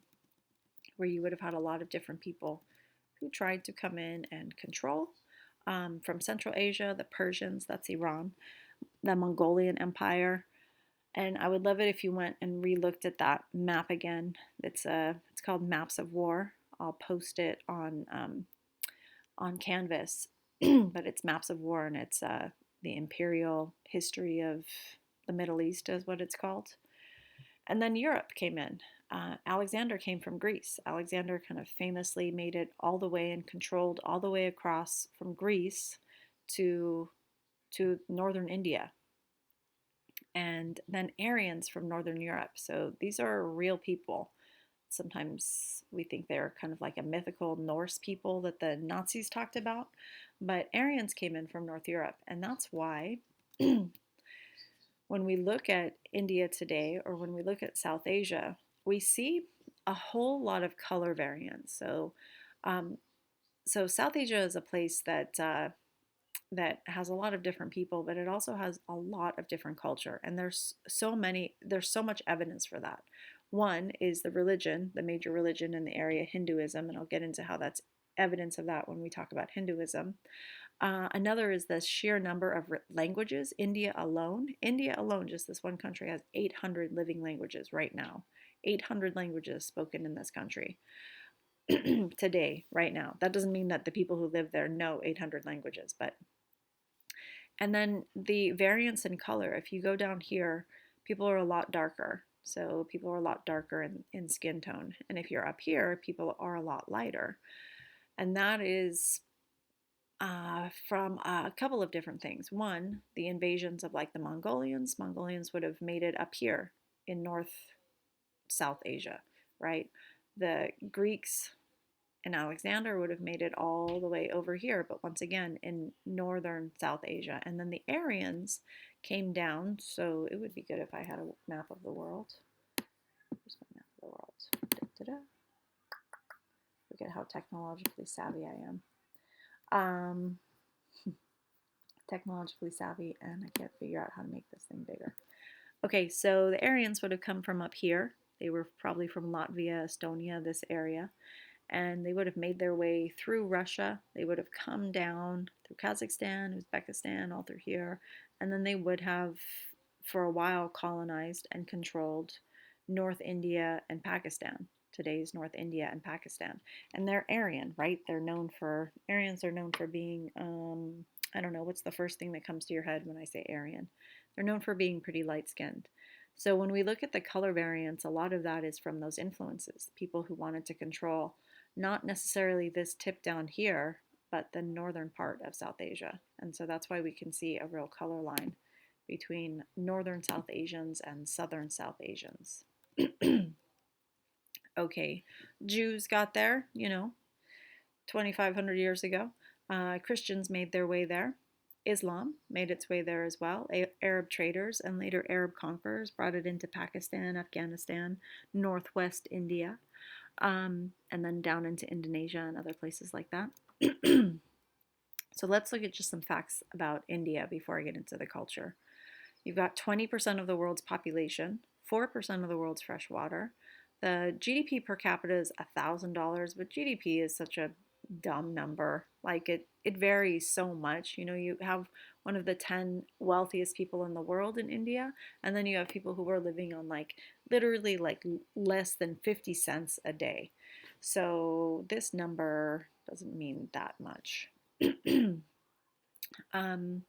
where you would have had a lot of different people who tried to come in and control. From Central Asia, the Persians, that's Iran, the Mongolian Empire. And I would love it if you went and re-looked at that map again. It's called Maps of War. I'll post it on Canvas, but it's Maps of War, and it's the imperial history of the Middle East is what it's called. And then Europe came in. Alexander came from Greece. Alexander kind of famously made it all the way and controlled all the way across from Greece to northern India. And then Aryans from northern Europe. So these are real people. Sometimes we think they're kind of like a mythical Norse people that the Nazis talked about, but Aryans came in from North Europe, and that's why when we look at India today or when we look at South Asia, we see a whole lot of color variance. Um, so South Asia is a place that has a lot of different people, but it also has a lot of different culture. And there's so much evidence for that. One is the religion, the major religion in the area, Hinduism, and I'll get into how that's evidence of that when we talk about Hinduism. Another is the sheer number of languages. India alone, just this one country, has 800 living languages right now. 800 languages spoken in this country today, right now. That doesn't mean that the people who live there know 800 languages, but and then the variance in color. If you go down here, people are a lot darker. So people are a lot darker in skin tone. And if you're up here, people are a lot lighter. And that is from a couple of different things. One, the invasions of like the Mongolians. Mongolians would have made it up here in South Asia, right? The Greeks and Alexander would have made it all the way over here, but once again in northern South Asia. And then the Aryans came down, so it would be good if I had a map of the world. Here's my map of the world. Da-da-da. Look at how technologically savvy I am. Technologically savvy, and I can't figure out how to make this thing bigger. Okay, so the Aryans would have come from up here. They were probably from Latvia, Estonia, this area. And they would have made their way through Russia. They would have come down through Kazakhstan, Uzbekistan, all through here. And then they would have, for a while, colonized and controlled North India and Pakistan, today's North India and Pakistan. And they're Aryan, right? Aryans are known for being, I don't know, what's the first thing that comes to your head when I say Aryan? They're known for being pretty light-skinned. So when we look at the color variance, a lot of that is from those influences, people who wanted to control not necessarily this tip down here, but the northern part of South Asia. And so that's why we can see a real color line between northern South Asians and southern South Asians. Okay, Jews got there, 2,500 years ago. Christians made their way there. Islam made its way there as well. Arab traders and later Arab conquerors brought it into Pakistan, Afghanistan, northwest India, and then down into Indonesia and other places like that. So let's look at just some facts about India before I get into the culture. You've got 20% of the world's population, 4% of the world's fresh water. The GDP per capita is $1,000, but GDP is such a dumb number. Like it varies so much. You have one of the 10 wealthiest people in the world in India, and then you have people who are living on like literally like less than 50 cents a day. So this number doesn't mean that much. um,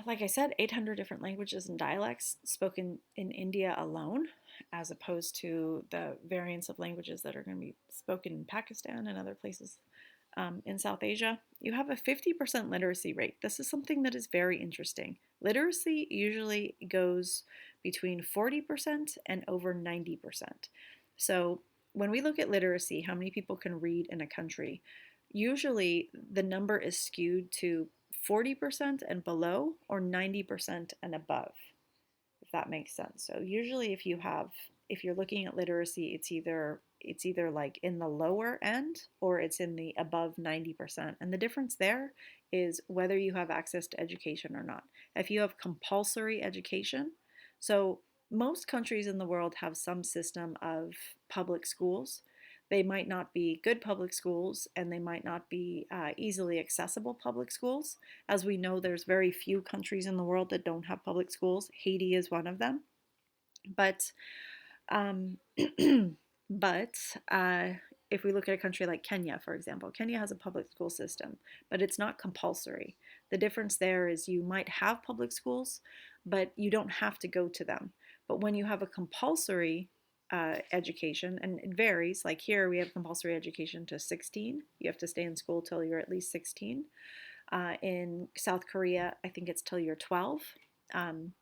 like I said, 800 different languages and dialects spoken in India alone, as opposed to the variants of languages that are going to be spoken in Pakistan and other places in South Asia. You have a 50% literacy rate. This is something that is very interesting. Literacy usually goes between 40% and over 90%. So when we look at literacy, how many people can read in a country, usually the number is skewed to 40% and below or 90% and above, if that makes sense. So usually if you're looking at literacy, it's either like in the lower end or it's in the above 90%. And the difference there is whether you have access to education or not. If you have compulsory education, so most countries in the world have some system of public schools. They might not be good public schools and they might not be easily accessible public schools. As we know, there's very few countries in the world that don't have public schools. Haiti is one of them. But um, but if we look at a country like Kenya, for example, Kenya has a public school system, but it's not compulsory. The difference there is you might have public schools, but you don't have to go to them. But when you have a compulsory education, and it varies, like here we have compulsory education to 16. You have to stay in school till you're at least 16. In South Korea, I think it's till you're 12. Um,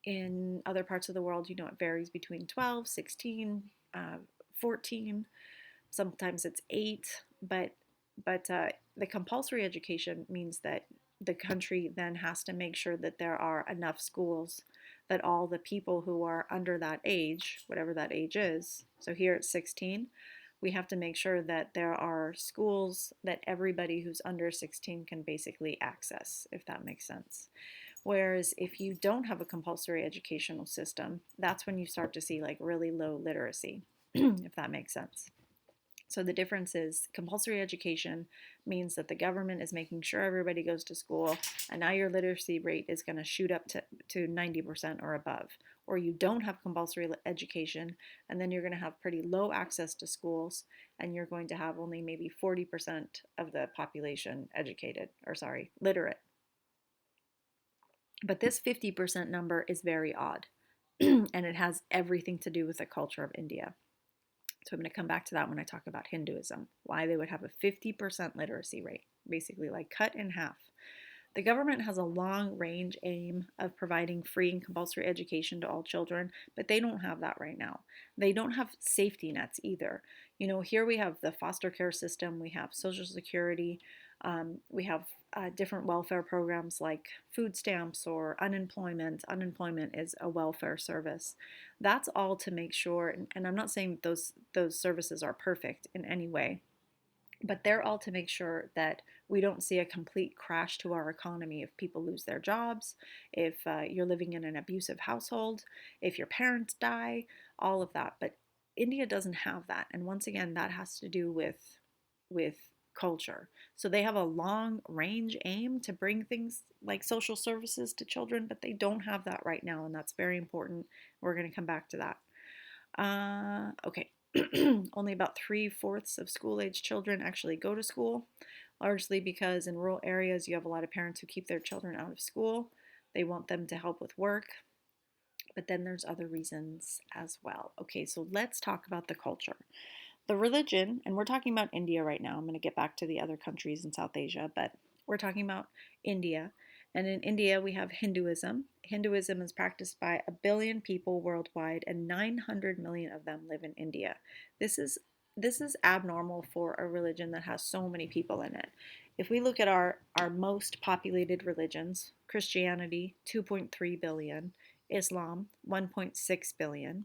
in other parts of the world, it varies between 12, 16, 14. Sometimes it's 8, but the compulsory education means that the country then has to make sure that there are enough schools that all the people who are under that age, whatever that age is, so here it's 16, we have to make sure that there are schools that everybody who's under 16 can basically access, if that makes sense. Whereas if you don't have a compulsory educational system, that's when you start to see like really low literacy, if that makes sense. So the difference is compulsory education means that the government is making sure everybody goes to school, and now your literacy rate is going to shoot up to 90% or above. Or you don't have compulsory education, and then you're going to have pretty low access to schools, and you're going to have only maybe 40% of the population educated, or sorry, literate. But this 50% number is very odd, and it has everything to do with the culture of India. So I'm going to come back to that when I talk about Hinduism, why they would have a 50% literacy rate, basically like cut in half. The government has a long range aim of providing free and compulsory education to all children, but they don't have that right now. They don't have safety nets either. Here we have the foster care system, we have Social Security, we have different welfare programs like food stamps or unemployment. Unemployment is a welfare service. That's all to make sure, and I'm not saying those services are perfect in any way, but they're all to make sure that we don't see a complete crash to our economy if people lose their jobs, if you're living in an abusive household, if your parents die, all of that. But India doesn't have that, and once again, that has to do with culture. So they have a long range aim to bring things like social services to children, but they don't have that right now, and that's very important. We're going to come back to that. Okay. Only about 3/4 of school age children actually go to school, largely because in rural areas you have a lot of parents who keep their children out of school. They want them to help with work, but then there's other reasons as well. Okay, so let's talk about the culture. The religion, and we're talking about India right now. I'm going to get back to the other countries in South Asia, but we're talking about India. And in India, we have Hinduism. Hinduism is practiced by 1 billion people worldwide, and 900 million of them live in India. This is abnormal for a religion that has so many people in it. If we look at our most populated religions, Christianity, 2.3 billion, Islam, 1.6 billion,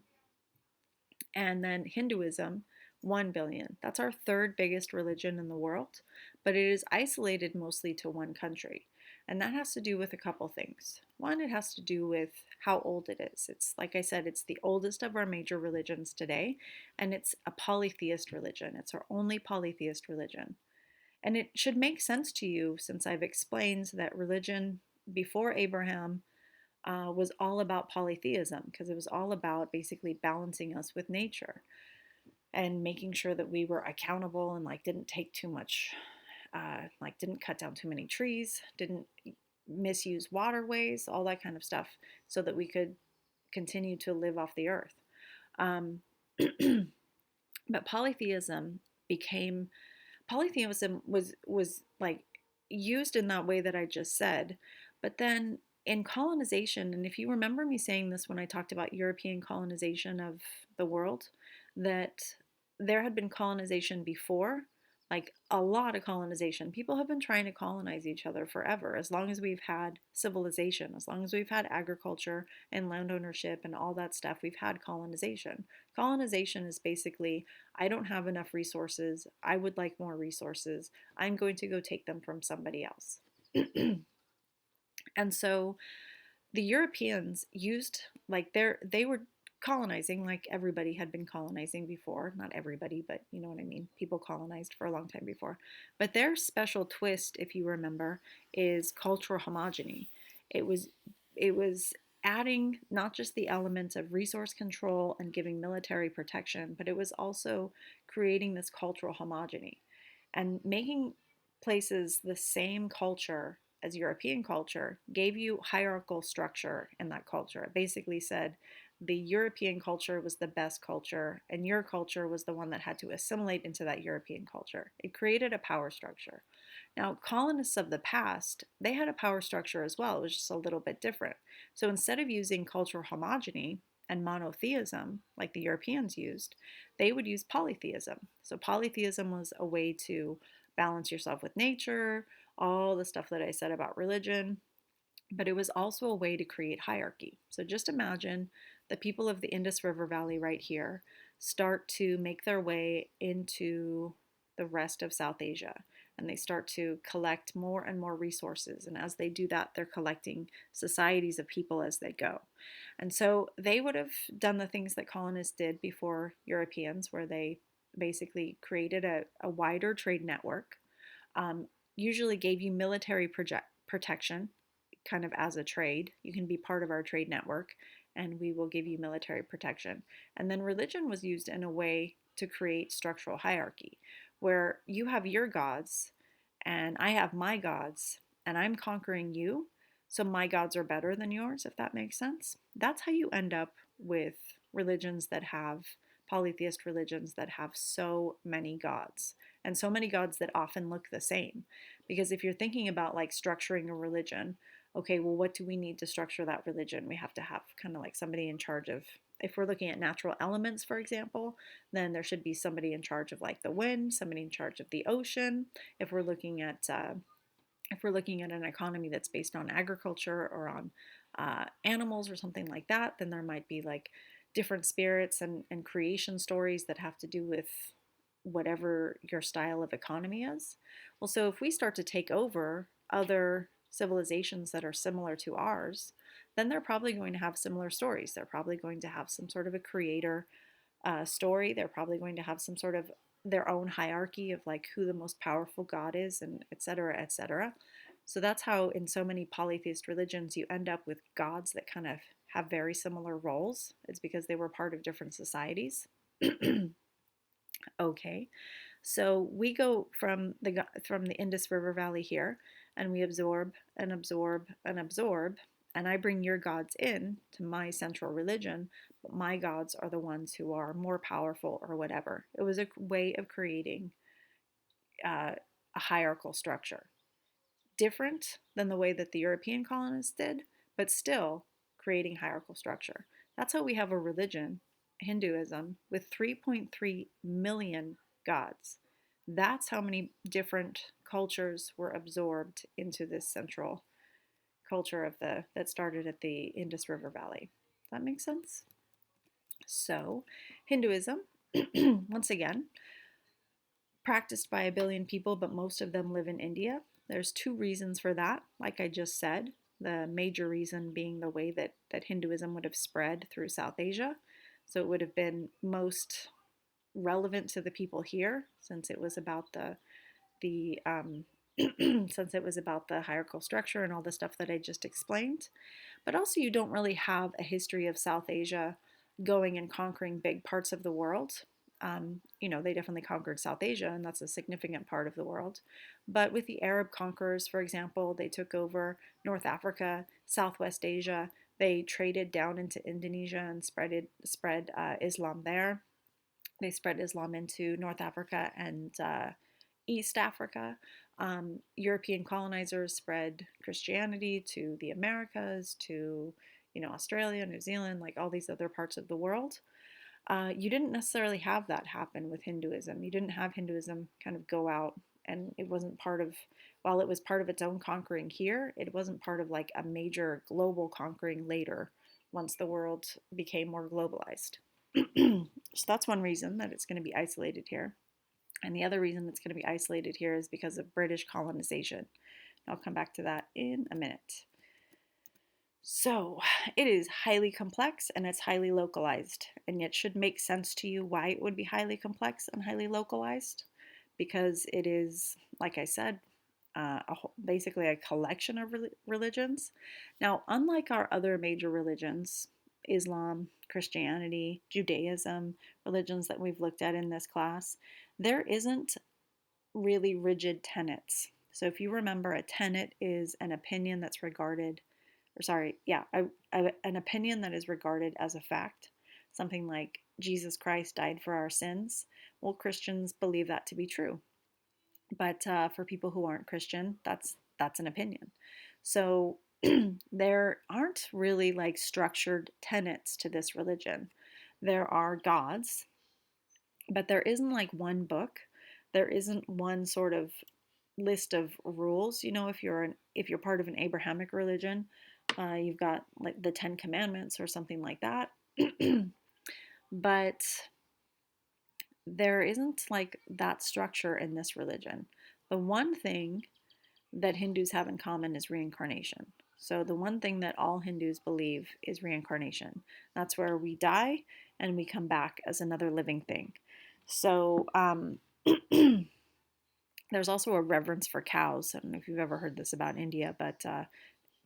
and then Hinduism, 1 billion. That's our third biggest religion in the world, but it is isolated mostly to one country. And that has to do with a couple things. One, it has to do with how old it is. It's, like I said, it's the oldest of our major religions today, and it's a polytheist religion. It's our only polytheist religion. And it should make sense to you since I've explained that religion before Abraham was all about polytheism, because it was all about basically balancing us with nature and making sure that we were accountable and like didn't take too much, like didn't cut down too many trees, didn't misuse waterways, all that kind of stuff, so that we could continue to live off the earth. Um, but became polytheism was like used in that way that I just said, but then in colonization, and if you remember me saying this when I talked about European colonization of the world, that there had been colonization before, like a lot of colonization. People have been trying to colonize each other forever, as long as we've had civilization, as long as we've had agriculture and land ownership and all that stuff, we've had colonization. Colonization is basically, I don't have enough resources, I would like more resources, I'm going to go take them from somebody else. And so the Europeans used, like, they were colonizing like everybody had been colonizing before. Not everybody, but you know what I mean. People colonized for a long time before. But their special twist, if you remember, is cultural homogeny. It was adding not just the elements of resource control and giving military protection, but it was also creating this cultural homogeny and making places the same culture as European culture gave you hierarchical structure in that culture. It basically said the European culture was the best culture, and your culture was the one that had to assimilate into that European culture. It created a power structure. Now, colonists of the past, they had a power structure as well. It was just a little bit different. So instead of using cultural homogeny and monotheism, like the Europeans used, they would use polytheism. So polytheism was a way to balance yourself with nature, all the stuff that I said about religion, but it was also a way to create hierarchy. So just imagine the people of the Indus River Valley right here start to make their way into the rest of South Asia, and they start to collect more and more resources. And as they do that, they're collecting societies of people as they go. And so they would have done the things that colonists did before Europeans, where they basically created a wider trade network, usually gave you military protection kind of as a trade. You can be part of our trade network and we will give you military protection. And then religion was used in a way to create structural hierarchy where you have your gods and I have my gods and I'm conquering you. So my gods are better than yours, if that makes sense. That's how you end up with religions that have polytheist religions that have so many gods and so many gods that often look the same. Because if you're thinking about like structuring a religion, okay, well, what do we need to structure that religion? We have to have kind of like somebody in charge of, if we're looking at natural elements, for example, then there should be somebody in charge of like the wind, somebody in charge of the ocean. If we're looking at an economy that's based on agriculture or on animals or something like that, then there might be like different spirits and creation stories that have to do with whatever your style of economy is. Well, so if we start to take over other civilizations that are similar to ours, then they're probably going to have similar stories. They're probably going to have some sort of a creator story. They're probably going to have some sort of their own hierarchy of like who the most powerful god is, and et cetera, et cetera. So that's how in so many polytheist religions you end up with gods that kind of have very similar roles. It's because they were part of different societies. Okay, so we go from the Indus River Valley here, and we absorb and absorb and absorb, and I bring your gods in to my central religion, but my gods are the ones who are more powerful or whatever. It was a way of creating a hierarchical structure, different than the way that the European colonists did, but still creating hierarchical structure. That's how we have a religion, Hinduism, with 3.3 million gods. That's how many different cultures were absorbed into this central culture of the that started at the Indus River Valley. Does that make sense? So, Hinduism, once again, practiced by 1 billion people, but most of them live in India. There's two reasons for that, like I just said. The major reason being the way that Hinduism would have spread through South Asia. So it would have been most relevant to the people here, since it was about the since it was about the hierarchical structure and all the stuff that I just explained. But also, you don't really have a history of South Asia going and conquering big parts of the world. They definitely conquered South Asia, and that's a significant part of the world. But with the Arab conquerors, for example, they took over North Africa, Southwest Asia. They traded down into Indonesia and spread Islam there. They spread Islam into North Africa and East Africa. European colonizers spread Christianity to the Americas, to Australia, New Zealand, like all these other parts of the world. You didn't necessarily have that happen with Hinduism. You didn't have Hinduism kind of go out, and it wasn't part of, while it was part of its own conquering here, it wasn't part of like a major global conquering later once the world became more globalized. So that's one reason that it's going to be isolated here. And the other reason it's going to be isolated here is because of British colonization. I'll come back to that in a minute. So, it is highly complex and it's highly localized, and yet should make sense to you why it would be highly complex and highly localized, because it is, like I said, basically a collection of religions. Now, unlike our other major religions, Islam, Christianity, Judaism, religions that we've looked at in this class, there isn't really rigid tenets. So if you remember, a tenet is an opinion that's regarded, or sorry, yeah, an opinion that is regarded as a fact. Something like Jesus Christ died for our sins. Well, Christians believe that to be true, but for people who aren't Christian, that's an opinion. So there aren't really like structured tenets to this religion. There are gods, but there isn't like one book. There isn't one sort of list of rules. If you're part of an Abrahamic religion, you've got like the Ten Commandments or something like that. But there isn't like that structure in this religion. The one thing that Hindus have in common is reincarnation. So the one thing that all Hindus believe is reincarnation. That's where we die and we come back as another living thing. So there's also a reverence for cows. I don't know if you've ever heard this about India, but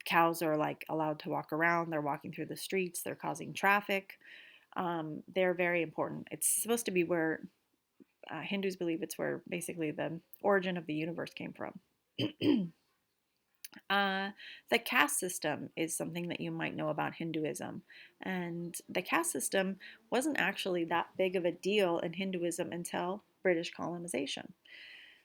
cows are like allowed to walk around. They're walking through the streets. They're causing traffic. They're very important. It's supposed to be where Hindus believe it's where basically the origin of the universe came from. The caste system is something that you might know about Hinduism. And the caste system wasn't actually that big of a deal in Hinduism until British colonization.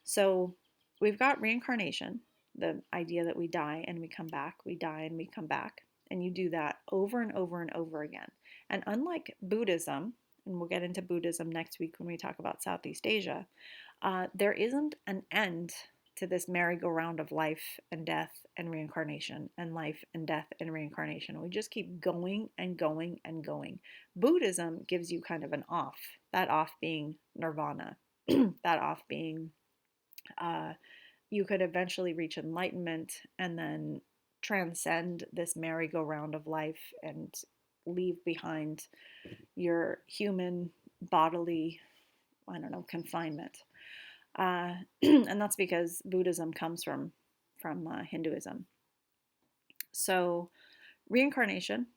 So we've got reincarnation, the idea that we die and we come back, we die and we come back. And you do that over and over and over again. And unlike Buddhism, and we'll get into Buddhism next week when we talk about Southeast Asia, there isn't an end to this merry-go-round of life and death and reincarnation and life and death and reincarnation. We just keep going and going and going. Buddhism gives you kind of an off, that off being nirvana, that off being uh, you could eventually reach enlightenment and then transcend this merry-go-round of life and leave behind your human bodily, I don't know, confinement. And that's because Buddhism comes from Hinduism. So reincarnation.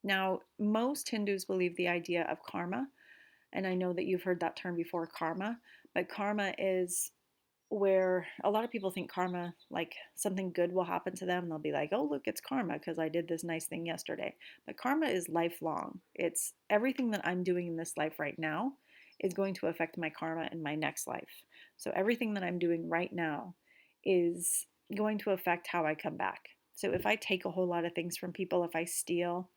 Now, most Hindus believe the idea of karma, and I know that you've heard that term before, karma. But karma is where a lot of people think karma, like something good will happen to them. They'll be like, oh, look, it's karma because I did this nice thing yesterday. But karma is lifelong. It's everything that I'm doing in this life right now is going to affect my karma in my next life. So everything that I'm doing right now is going to affect how I come back. So if I take a whole lot of things from people, if I steal,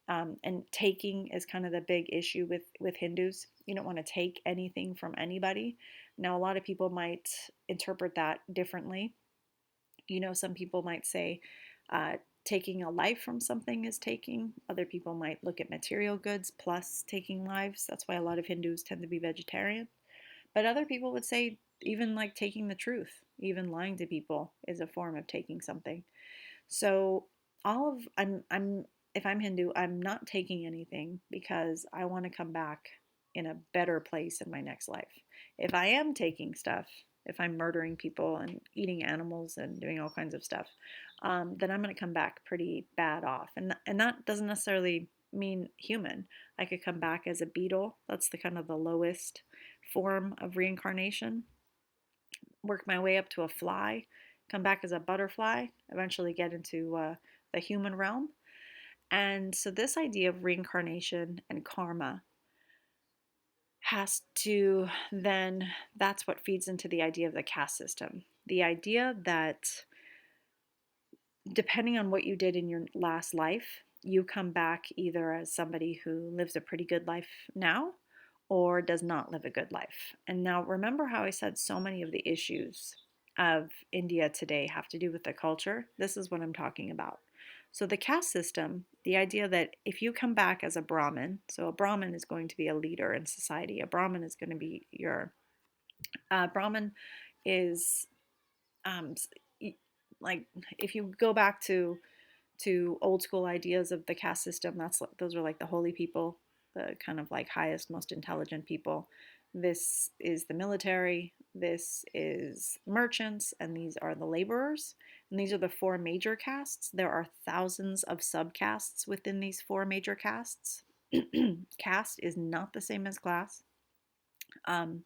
and taking is kind of the big issue with Hindus. You don't want to take anything from anybody. Now, a lot of people might interpret that differently. Some people might say taking a life from something is taking. Other people might look at material goods plus taking lives. That's why a lot of Hindus tend to be vegetarian. But other people would say even like taking the truth, even lying to people is a form of taking something. So all of I'm if I'm Hindu, I'm not taking anything because I want to come back in a better place in my next life. If I am taking stuff, if I'm murdering people and eating animals and doing all kinds of stuff, then I'm going to come back pretty bad off. And that doesn't necessarily mean human. I could come back as a beetle. That's the kind of the lowest form of reincarnation. Work my way up to a fly, come back as a butterfly, eventually get into the human realm. And so, this idea of reincarnation and karma has to then, that's what feeds into the idea of the caste system. The idea that depending on what you did in your last life, you come back either as somebody who lives a pretty good life now or does not live a good life. And now, remember how I said so many of the issues of India today have to do with the culture? This is what I'm talking about. So, the caste system, the idea that if you come back as a Brahmin, so a Brahmin is going to be a leader in society, a Brahmin is going to be your Brahmin is um, like if you go back to old school ideas of the caste system, those are like the holy people, the kind of like highest, most intelligent people. This is the military, this is merchants, and these are the laborers. And these are the four major castes. There are thousands of subcastes within these four major castes. Caste is not the same as class. Um,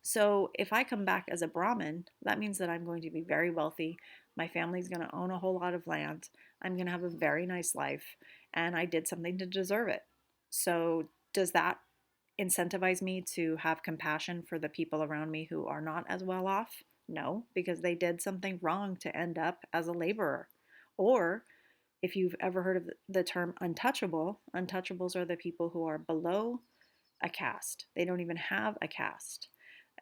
So if I come back as a Brahmin, that means that I'm going to be very wealthy. My family's going to own a whole lot of land. I'm going to have a very nice life, and I did something to deserve it. So does that incentivize me to have compassion for the people around me who are not as well off? No, because they did something wrong to end up as a laborer. Or if you've ever heard of the term untouchable, untouchables are the people who are below a caste. They don't even have a caste.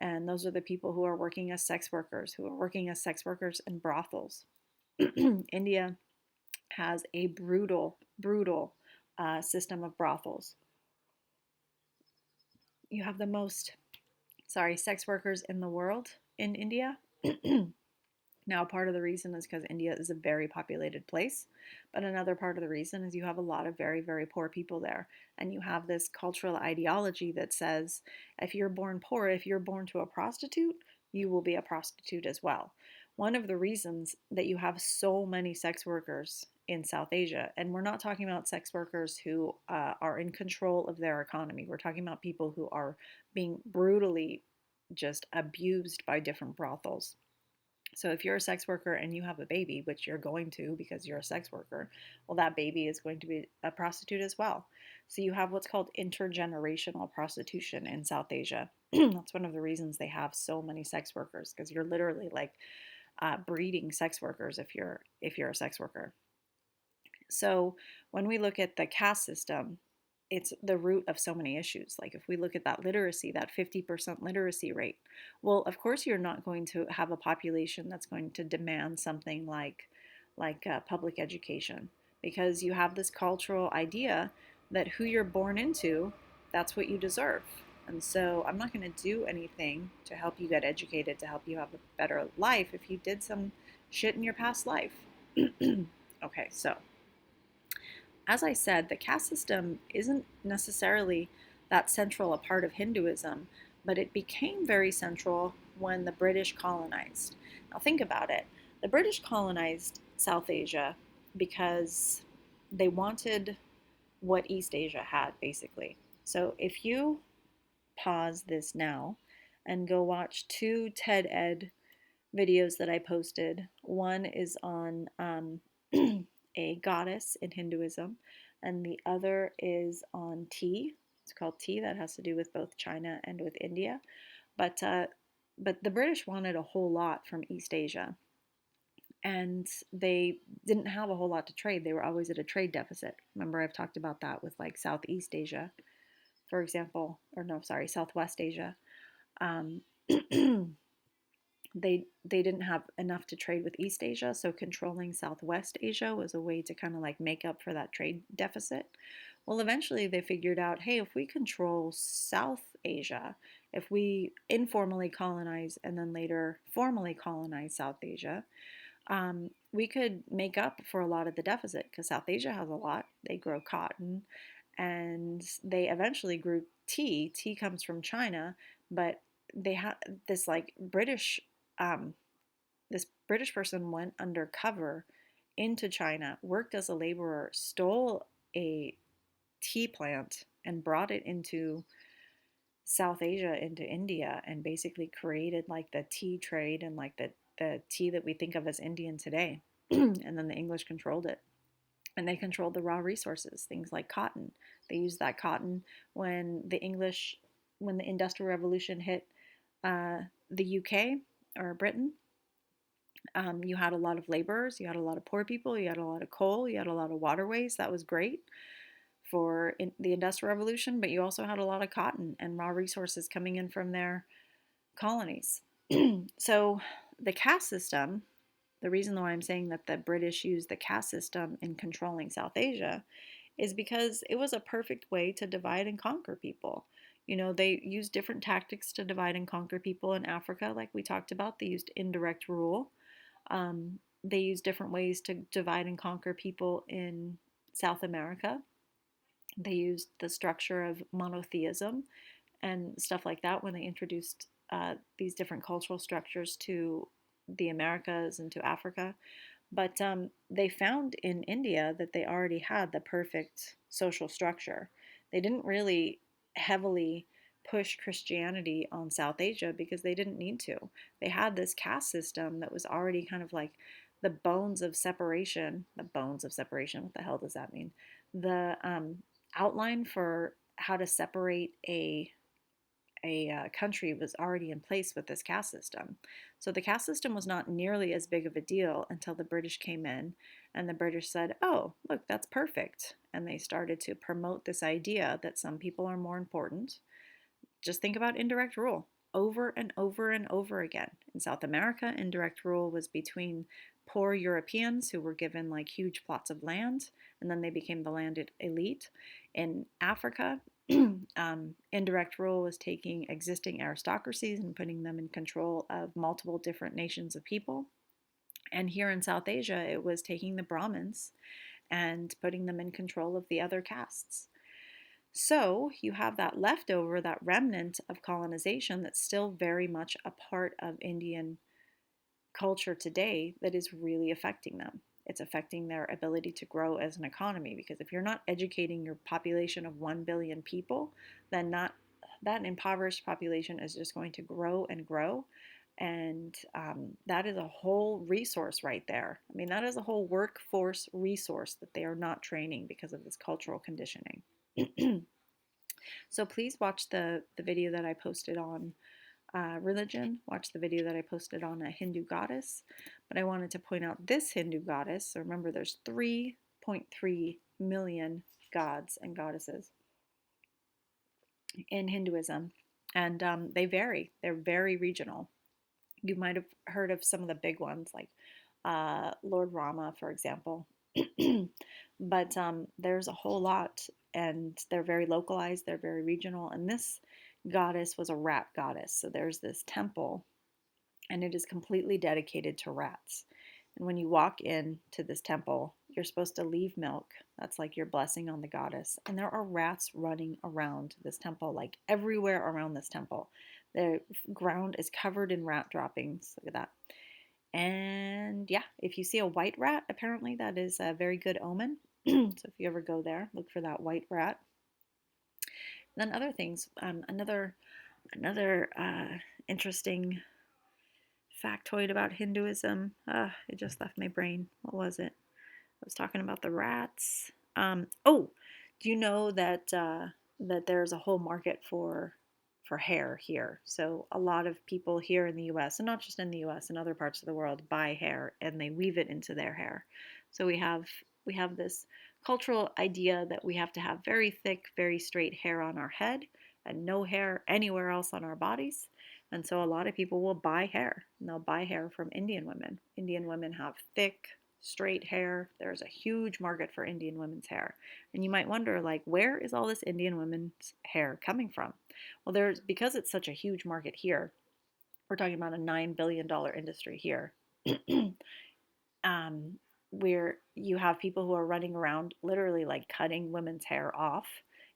And those are the people who are working as sex workers, who are working as sex workers in brothels. India has a brutal system of brothels. You have the most, sex workers in the world in India. Now, part of the reason is because India is a very populated place, but another part of the reason is you have a lot of very, very poor people there. And you have this cultural ideology that says if you're born poor, if you're born to a prostitute, you will be a prostitute as well. One of the reasons that you have so many sex workers in South Asia, and we're not talking about sex workers who are in control of their economy, we're talking about people who are being brutally just abused by different brothels. So if you're a sex worker and you have a baby, which you're going to because you're a sex worker, well, that baby is going to be a prostitute as well. So you have what's called intergenerational prostitution in South Asia. That's one of the reasons they have so many sex workers, because you're literally like breeding sex workers if you're a sex worker. So when we look at the caste system, it's the root of so many issues. Like if we look at that literacy, that 50% literacy rate, well, of course you're not going to have a population that's going to demand something like public education, because you have this cultural idea that who you're born into, that's what you deserve. And so I'm not going to do anything to help you get educated, to help you have a better life if you did some shit in your past life. Okay, so as I said, the caste system isn't necessarily that central a part of Hinduism, but it became very central when the British colonized. Now, think about it. The British colonized South Asia because they wanted what East Asia had, basically. So, if you pause this now and go watch two TED Ed videos that I posted. One is on a goddess in Hinduism, and the other is on tea. It's called tea. That has to do with both China and with India. But uh, but the British wanted a whole lot from East Asia, and they didn't have a whole lot to trade. They were always at a trade deficit. Remember, I've talked about that with like Southeast Asia, for example, or no, sorry, Southwest Asia. Um, they didn't have enough to trade with East Asia, so controlling Southwest Asia was a way to kind of like make up for that trade deficit. Well, eventually they figured out, hey, if we control South Asia, if we informally colonize and then later formally colonize South Asia, we could make up for a lot of the deficit, because South Asia has a lot. They grow cotton, and they eventually grew tea. Tea comes from China, but they had this like um, this British person went undercover into China, worked as a laborer, stole a tea plant, and brought it into South Asia, into India, and basically created like the tea trade and like the tea that we think of as Indian today. And then the English controlled it. And they controlled the raw resources, things like cotton. They used that cotton when when the Industrial Revolution hit the UK or Britain. You had a lot of laborers, you had a lot of poor people, you had a lot of coal, you had a lot of waterways. That was great for the Industrial Revolution, but you also had a lot of cotton and raw resources coming in from their colonies. So the caste system, the reason why I'm saying that the British used the caste system in controlling South Asia is because it was a perfect way to divide and conquer people. You know, they used different tactics to divide and conquer people in Africa, like we talked about. They used indirect rule. They used different ways to divide and conquer people in South America. They used the structure of monotheism and stuff like that when they introduced these different cultural structures to the Americas and to Africa. But they found in India that they already had the perfect social structure. They didn't really heavily push Christianity on South Asia because they didn't need to. They had this caste system that was already kind of like the bones of separation. The bones of separation, what the hell does that mean? The outline for how to separate a country was already in place with this caste system. So the caste system was not nearly as big of a deal until the British came in, and the British said, oh, look, that's perfect. And they started to promote this idea that some people are more important. Just think about indirect rule over and over and over again. In South America, indirect rule was between poor Europeans who were given like huge plots of land, and then they became the landed elite. In Africa, indirect rule was taking existing aristocracies and putting them in control of multiple different nations of people. And here in South Asia, it was taking the Brahmins and putting them in control of the other castes. So you have that leftover, that remnant of colonization that's still very much a part of Indian culture today that is really affecting them. It's affecting their ability to grow as an economy, because if you're not educating your population of 1 billion people, then that impoverished population is just going to grow and grow. And that is a whole resource right there. I mean, that is a whole workforce resource that they are not training because of this cultural conditioning. So please watch the video that I posted on religion. Watch the video that I posted on a Hindu goddess. But I wanted to point out this Hindu goddess. So remember, there's 3.3 million gods and goddesses in Hinduism. And they vary. They're very regional. You might have heard of some of the big ones, like Lord Rama, for example. But there's a whole lot, and they're very localized, they're very regional. And this goddess was a rat goddess. So there's this temple, and it is completely dedicated to rats. And when you walk into this temple, you're supposed to leave milk. That's like your blessing on the goddess. And there are rats running around this temple, like everywhere around this temple. The ground is covered in rat droppings. Look at that. And yeah, if you see a white rat, apparently that is a very good omen. So if you ever go there, look for that white rat. And then other things. Another interesting factoid about Hinduism. It just left my brain. What was it? I was talking about the rats. Oh, do you know that that there's a whole market for hair here? So a lot of people here in the U.S., and not just in the U.S., in other parts of the world, buy hair and they weave it into their hair. So we have this cultural idea that we have to have very thick, very straight hair on our head and no hair anywhere else on our bodies. And so a lot of people will buy hair, and they'll buy hair from Indian women. Indian women have thick, straight hair. There's a huge market for Indian women's hair. And you might wonder, like, where is all this Indian women's hair coming from? Well, because it's such a huge market here, we're talking about a $9 billion industry here. um, where you have people who are running around literally like cutting women's hair off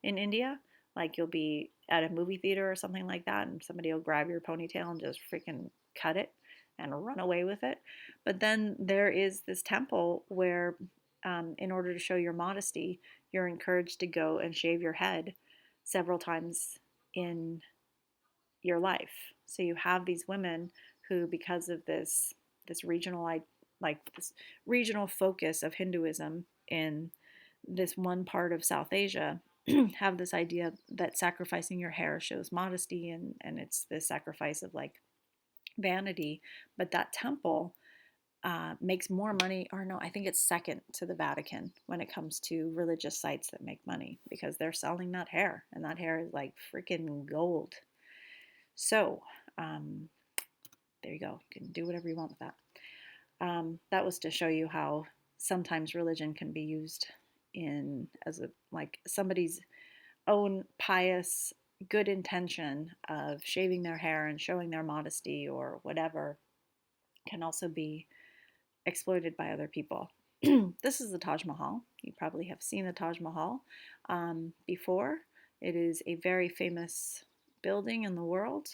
in India. Like you'll be at a movie theater or something like that, and somebody will grab your ponytail and just freaking cut it and run away with it. But then there is this temple where, in order to show your modesty, you're encouraged to go and shave your head several times in your life. So you have these women who, because of this regional like this regional focus of Hinduism in this one part of South Asia, have this idea that sacrificing your hair shows modesty, and it's this sacrifice of like vanity. But that temple makes more money, or no, I think it's second to the Vatican when it comes to religious sites that make money, because they're selling that hair, and that hair is like freaking gold. So there you go. You can do whatever you want with that. That was to show you how sometimes religion can be used in as a like somebody's own pious good intention of shaving their hair and showing their modesty or whatever can also be exploited by other people. This is the Taj Mahal. You probably have seen the Taj Mahal before. It is a very famous building in the world,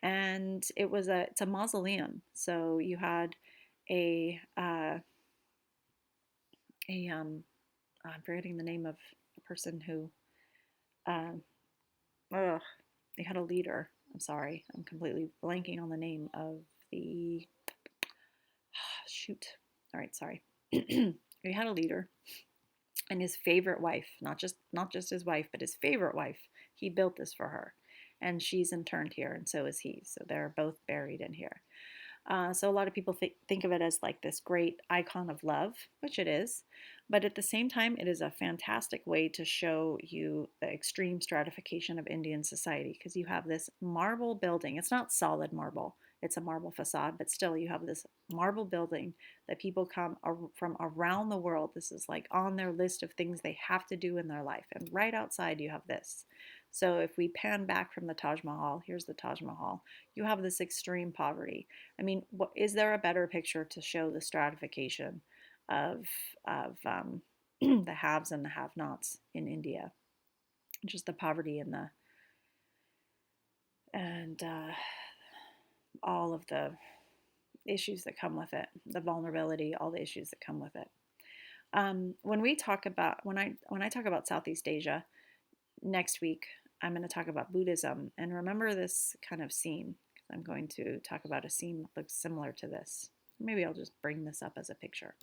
and it's a mausoleum. So you had a I'm forgetting the name of the person who uh, ugh, they had a leader. I'm sorry, I'm completely blanking on the name of the shoot. All right, sorry. He had a leader, and his favorite wife, not just his wife, but his favorite wife. He built this for her, and she's interned here, and so is he. So they're both buried in here. So a lot of people think of it as like this great icon of love, which it is, but at the same time, it is a fantastic way to show you the extreme stratification of Indian society because you have this marble building. It's not solid marble, it's a marble facade, but still you have this marble building that people come from around the world. This is like on their list of things they have to do in their life. And right outside, you have this. So if we pan back from the Taj Mahal, here's the Taj Mahal, you have this extreme poverty. I mean, is there a better picture to show the stratification of the haves and the have-nots in India? Just the poverty and all of the issues that come with it, the vulnerability, all the issues that come with it. When I talk about Southeast Asia next week, I'm going to talk about Buddhism, and remember this kind of scene. I'm going to talk about a scene that looks similar to this. Maybe I'll just bring this up as a picture.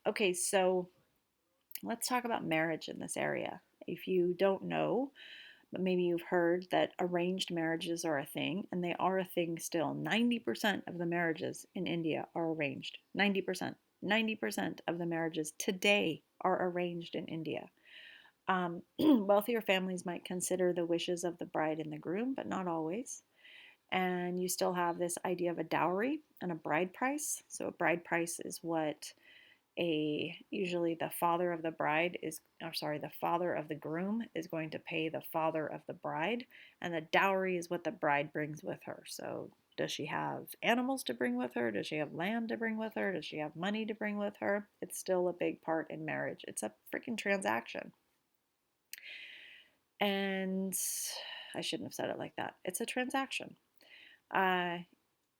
Okay, so let's talk about marriage in this area. If you don't know, but maybe you've heard that arranged marriages are a thing, and they are a thing still. 90% of the marriages in India are arranged. 90%. 90% of the marriages today are arranged in India. Wealthier families might consider the wishes of the bride and the groom, but not always. And you still have this idea of a dowry and a bride price. So a bride price is what usually the father of the bride is, or sorry, the father of the groom is going to pay the father of the bride, and the dowry is what the bride brings with her. So does she have animals to bring with her? Does she have land to bring with her? Does she have money to bring with her? It's still a big part in marriage. It's a freaking transaction. And I shouldn't have said it like that. It's a transaction. Uh,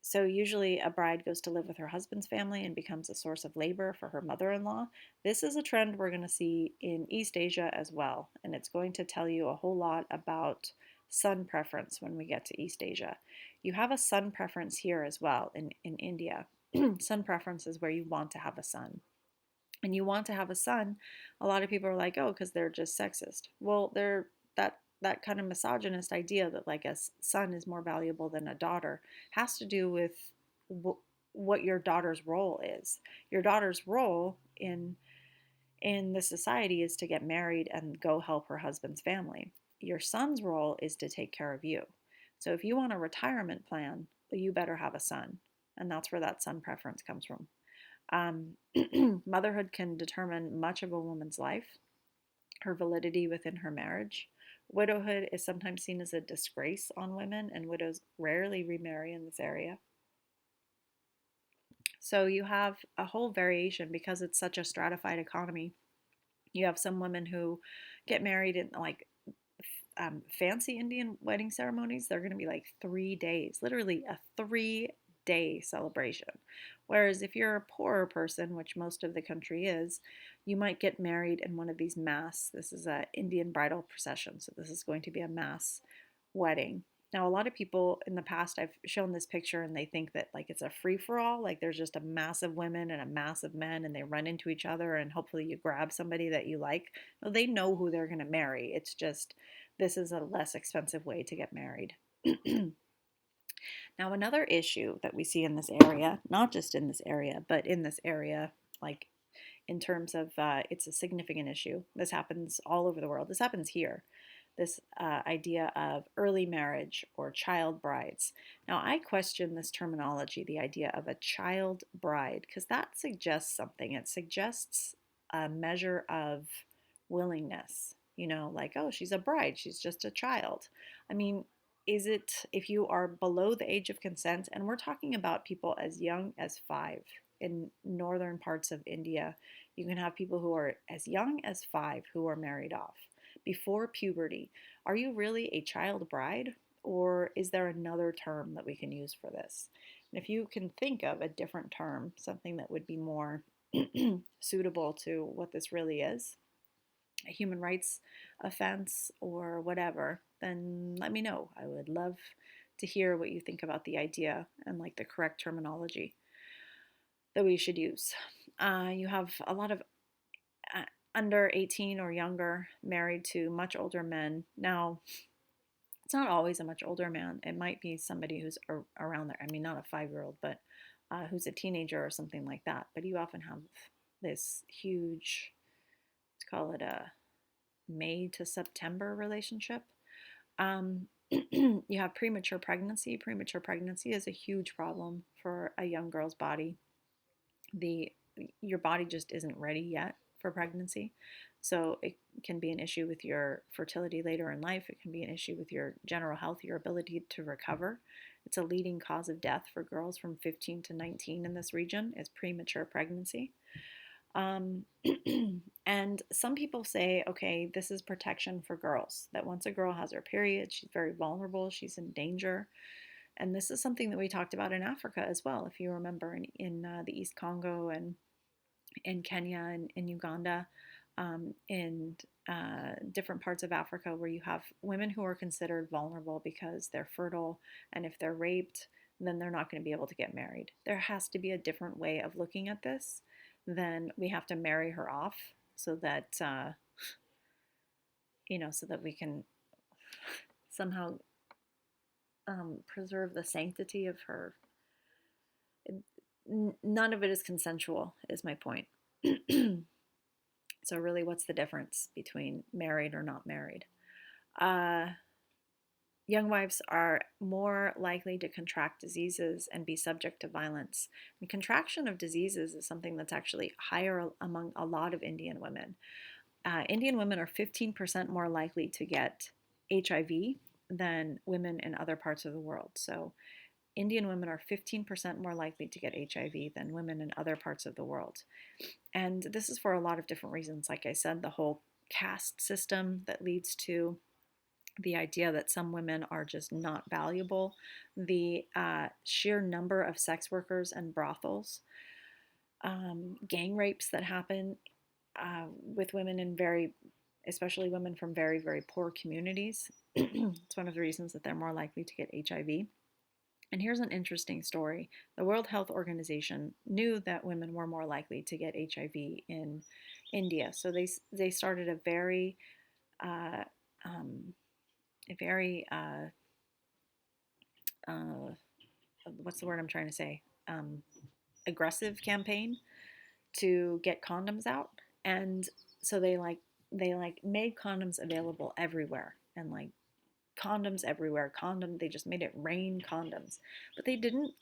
so usually a bride goes to live with her husband's family and becomes a source of labor for her mother-in-law. This is a trend we're going to see in East Asia as well, and it's going to tell you a whole lot about son preference when we get to East Asia. You have a son preference here as well in India. Son preference is where you want to have a son. And you want to have a son, a lot of people are like, oh, because they're just sexist. Well, they're that kind of misogynist idea that like a son is more valuable than a daughter has to do with what your daughter's role is. Your daughter's role in the society is to get married and go help her husband's family. Your son's role is to take care of you. So if you want a retirement plan, you better have a son, and that's where that son preference comes from. Motherhood can determine much of a woman's life, her validity within her marriage. Widowhood is sometimes seen as a disgrace on women, and widows rarely remarry in this area. So you have a whole variation because it's such a stratified economy. You have some women who get married in like fancy Indian wedding ceremonies. They're going to be like 3 days, literally a 3 day celebration. Whereas if you're a poorer person, which most of the country is, you might get married in one of these mass. This is an Indian bridal procession, so this is going to be a mass wedding. Now, a lot of people in the past, I've shown this picture and they think that like it's a free for all, like there's just a mass of women and a mass of men and they run into each other and hopefully you grab somebody that you like. Well, they know who they're going to marry. It's just this is a less expensive way to get married. Now, another issue that we see in this area, not just in this area, but in this area, like in terms of it's a significant issue. This happens all over the world. This happens here. This idea of early marriage or child brides. Now, I question this terminology, the idea of a child bride, because that suggests something. It suggests a measure of willingness, like, oh, she's a bride, she's just a child. I mean, is it if you are below the age of consent, and we're talking about people as young as 5 in northern parts of India, you can have people who are as young as 5 who are married off before puberty. Are you really a child bride, or is there another term that we can use for this? And if you can think of a different term, something that would be more suitable to what this really is, a human rights offense or whatever, then let me know. I would love to hear what you think about the idea and like the correct terminology that we should use. You have a lot of uh, under 18 or younger married to much older men. Now, it's not always a much older man. It might be somebody who's around there. I mean, not a 5-year old, but who's a teenager or something like that. But you often have this huge, let's call it a May to September relationship. You have premature pregnancy. Premature pregnancy is a huge problem for a young girl's body. The Your body just isn't ready yet for pregnancy. So it can be an issue with your fertility later in life. It can be an issue with your general health, your ability to recover. It's a leading cause of death for girls from 15 to 19 in this region is premature pregnancy. Um, and some people say, okay, this is protection for girls, that once a girl has her period, she's very vulnerable, she's in danger. And this is something that we talked about in Africa as well, if you remember, in the East Congo and in Kenya and in Uganda, in different parts of Africa where you have women who are considered vulnerable because they're fertile, and if they're raped, then they're not going to be able to get married. There has to be a different way of looking at this than we have to marry her off so that so that we can somehow preserve the sanctity of her. None of it is consensual, is my point. So really, what's the difference between married or not married? Uh, Young wives are more likely to contract diseases and be subject to violence. And contraction of diseases is something that's actually higher among a lot of Indian women. Indian women are 15% more likely to get HIV than women in other parts of the world. So Indian women are 15% more likely to get HIV than women in other parts of the world. And this is for a lot of different reasons. Like I said, the whole caste system that leads to the idea that some women are just not valuable, the sheer number of sex workers and brothels, gang rapes that happen with women especially women from very, very poor communities. It's one of the reasons that they're more likely to get HIV. And here's an interesting story. The World Health Organization knew that women were more likely to get HIV in India, so they started uh, um, a very uh, what's the word I'm trying to say? Aggressive campaign to get condoms out, and so they made condoms available everywhere, and like condoms everywhere. They just made it rain condoms, but they didn't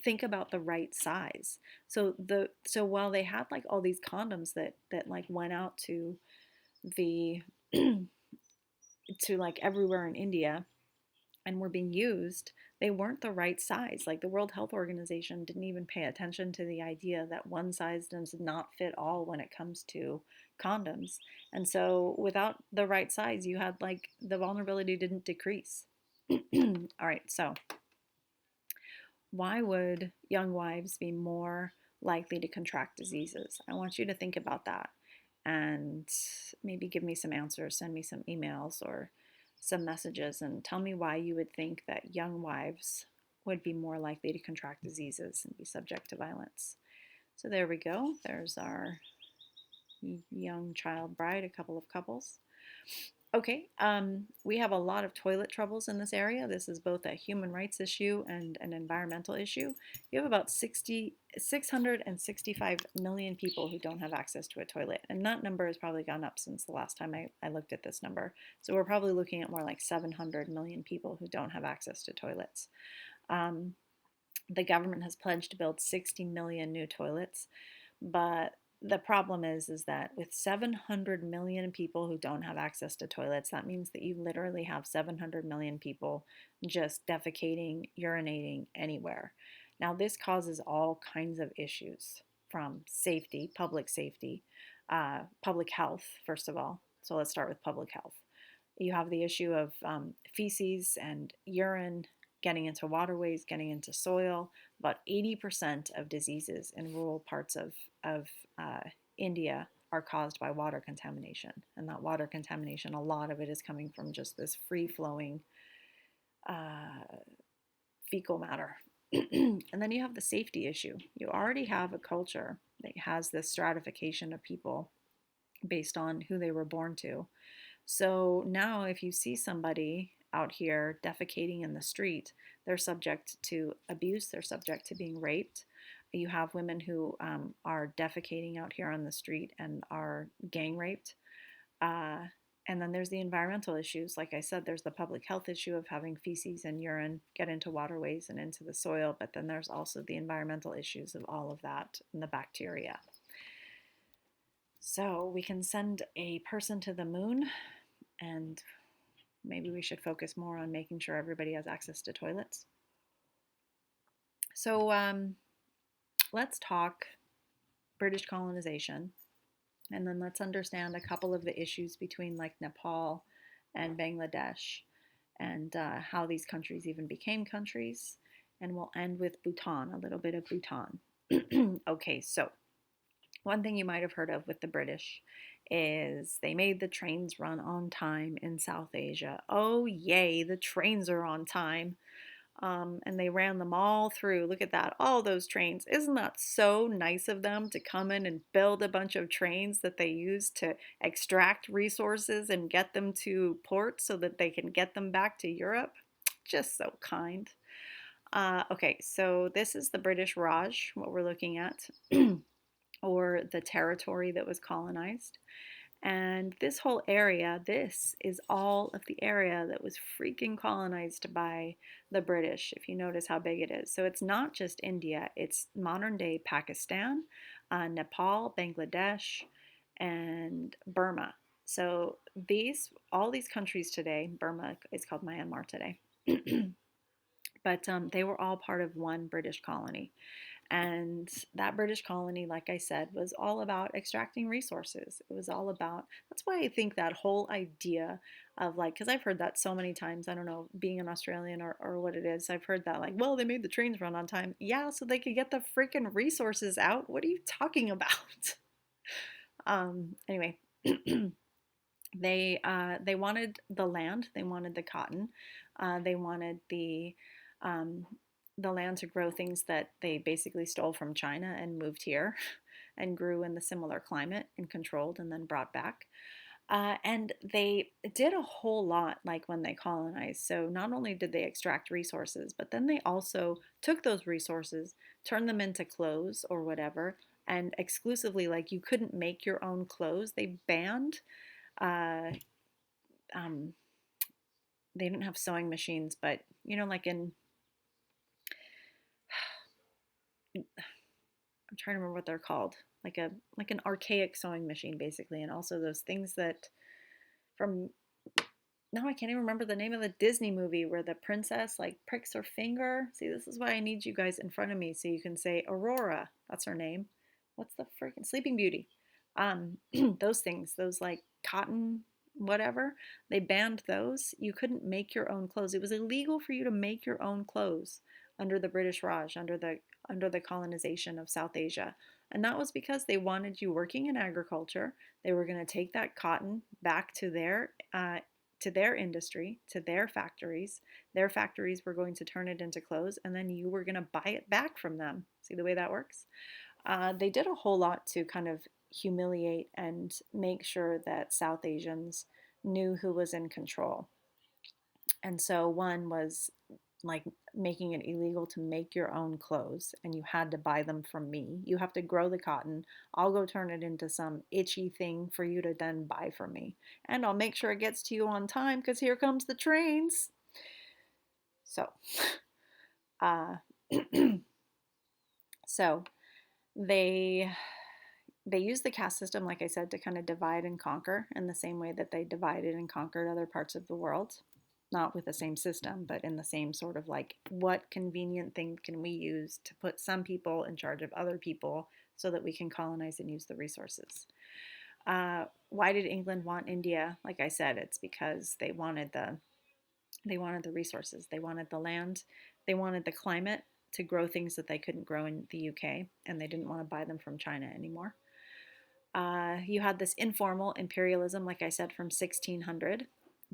think about the right size. So while they had like all these condoms that like went out to the to like everywhere in India and were being used, they weren't the right size. Like the World Health Organization didn't even pay attention to the idea that one size does not fit all when it comes to condoms. And so without the right size, you had like the vulnerability didn't decrease. All right, so why would young wives be more likely to contract diseases? I want you to think about that and maybe give me some answers, send me some emails or some messages, and tell me why you would think that young wives would be more likely to contract diseases and be subject to violence. So there we go. There's our young child bride, a couple of couples. Okay, we have a lot of toilet troubles in this area. This is both a human rights issue and an environmental issue. You have about 665 million people who don't have access to a toilet, and that number has probably gone up since the last time I looked at this number. So we're probably looking at more like 700 million people who don't have access to toilets. The government has pledged to build 60 million new toilets, but the problem is that with 700 million people who don't have access to toilets, that means that you literally have 700 million people just defecating, urinating anywhere. Now, this causes all kinds of issues from safety, public health, first of all. So let's start with public health. You have the issue of feces and urine getting into waterways, getting into soil. About 80% of diseases in rural parts of India are caused by water contamination. And that water contamination, a lot of it is coming from just this free flowing uh, fecal matter. And then you have the safety issue. You already have a culture that has this stratification of people based on who they were born to. So now, if you see somebody out here defecating in the street, they're subject to abuse, they're subject to being raped. You have women who are defecating out here on the street and are gang raped. Uh, and then there's the environmental issues. Like I said, there's the public health issue of having feces and urine get into waterways and into the soil, but then there's also the environmental issues of all of that and the bacteria. So we can send a person to the moon, and maybe we should focus more on making sure everybody has access to toilets. So let's talk British colonization, and then let's understand a couple of the issues between like Nepal and Bangladesh, and how these countries even became countries. And we'll end with Bhutan, a little bit of Bhutan. Okay, so one thing you might have heard of with the British is they made the trains run on time in South Asia. Oh, yay, the trains are on time. And they ran them all through. Look at that, all those trains. Isn't that so nice of them to come in and build a bunch of trains that they use to extract resources and get them to port so that they can get them back to Europe? Just so kind. Okay, so this is the British Raj, what we're looking at, or the territory that was colonized. And this whole area, this is all of the area that was freaking colonized by the British, if you notice how big it is. So it's not just India, it's modern day Pakistan, Nepal, Bangladesh, and Burma. So all these countries today, Burma is called Myanmar today, but they were all part of one British colony. And that British colony, like I said, was all about extracting resources. It was all about, that's why I think that whole idea of like, because I've heard that so many times, I don't know, being an Australian or what it is, I've heard that like, well, they made the trains run on time. Yeah, so they could get the freaking resources out. What are you talking about? Anyway, they wanted the land, they wanted the cotton, they wanted um, the land to grow things that they basically stole from China and moved here and grew in the similar climate and controlled and then brought back. And they did a whole lot like when they colonized. So not only did they extract resources, but then they also took those resources, turned them into clothes or whatever, and exclusively like you couldn't make your own clothes. They banned uh, um, they didn't have sewing machines, but you know, like in I'm trying to remember what they're called, like an archaic sewing machine, basically, and also those things that from now I can't even remember the name of the Disney movie where the princess like pricks her finger. See, this is why I need you guys in front of me so you can say Aurora. That's her name. What's the freaking Sleeping Beauty? Those things, those like cotton whatever, they banned those. You couldn't make your own clothes. It was illegal for you to make your own clothes under the British Raj, under the colonization of South Asia. And that was because they wanted you working in agriculture. They were going to take that cotton back to their industry, to their factories. Their factories were going to turn it into clothes, and then you were going to buy it back from them. See the way that works? They did a whole lot to kind of humiliate and make sure that South Asians knew who was in control. And so one was like making it illegal to make your own clothes, and you had to buy them from me. You have to grow the cotton. I'll go turn it into some itchy thing for you to then buy from me. And I'll make sure it gets to you on time because here comes the trains. So, uh, so they used the caste system, like I said, to kind of divide and conquer in the same way that they divided and conquered other parts of the world. Not with the same system, but in the same sort of like, what convenient thing can we use to put some people in charge of other people so that we can colonize and use the resources? Why did England want India? Like I said, it's because they wanted the resources, they wanted the land, they wanted the climate to grow things that they couldn't grow in the UK, and they didn't want to buy them from China anymore. You had this informal imperialism, like I said, from 1600,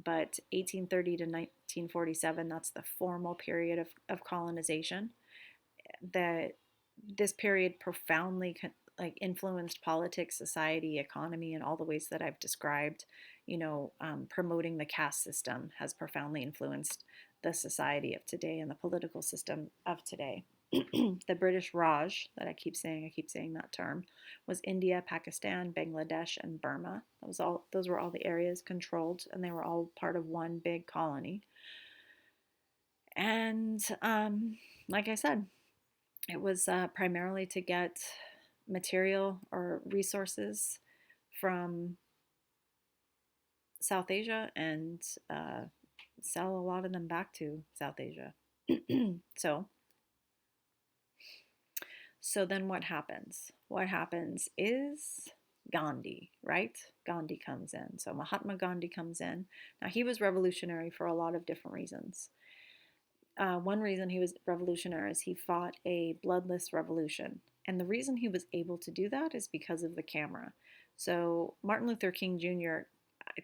but 1830 to 1947, that's the formal period of colonization. That this period profoundly like influenced politics, society, economy, and all the ways that I've described. Promoting the caste system has profoundly influenced the society of today and the political system of today. The British Raj that I keep saying that term, was India, Pakistan, Bangladesh, and Burma. Those were all the areas controlled, and they were all part of one big colony. And like I said, it was primarily to get material or resources from South Asia and sell a lot of them back to South Asia. so, so then what happens? What happens is Gandhi, right? Gandhi comes in. So Mahatma Gandhi comes in. Now he was revolutionary for a lot of different reasons. One reason he was revolutionary is he fought a bloodless revolution. And the reason he was able to do that is because of the camera. So Martin Luther King Jr.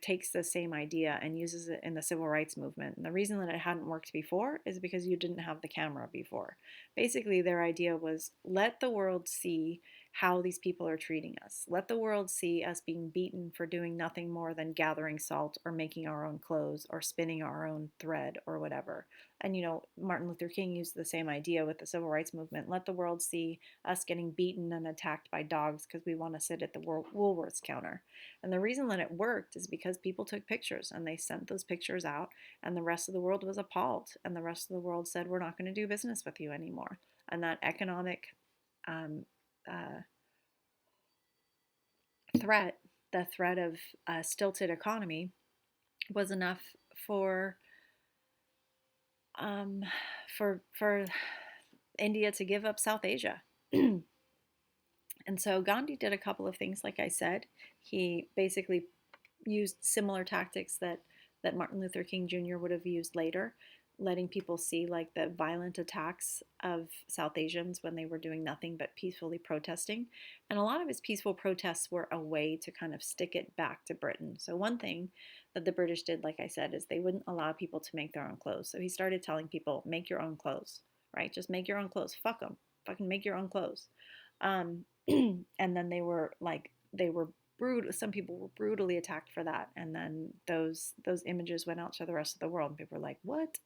takes the same idea and uses it in the civil rights movement. And the reason that it hadn't worked before is because you didn't have the camera before. Basically, their idea was let the world see how these people are treating us. Let the world see us being beaten for doing nothing more than gathering salt or making our own clothes or spinning our own thread or whatever. And Martin Luther King used the same idea with the civil rights movement. Let the world see us getting beaten and attacked by dogs because we want to sit at the Woolworths counter. And the reason that it worked is because people took pictures and they sent those pictures out, and the rest of the world was appalled. And the rest of the world said, we're not going to do business with you anymore. And that economic um, threat, the threat of a stilted economy, was enough for um, for India to give up South Asia. And so Gandhi did a couple of things, like I said. He basically used similar tactics that Martin Luther King Jr. would have used later, letting people see like the violent attacks of South Asians when they were doing nothing but peacefully protesting. And a lot of his peaceful protests were a way to kind of stick it back to Britain. So one thing that the British did, like I said, is they wouldn't allow people to make their own clothes. So he started telling people, make your own clothes, right? Just make your own clothes. Fuck them. Fucking make your own clothes. And then they were brutal. Some people were brutally attacked for that, and then those images went out to the rest of the world, and people were like, "What?"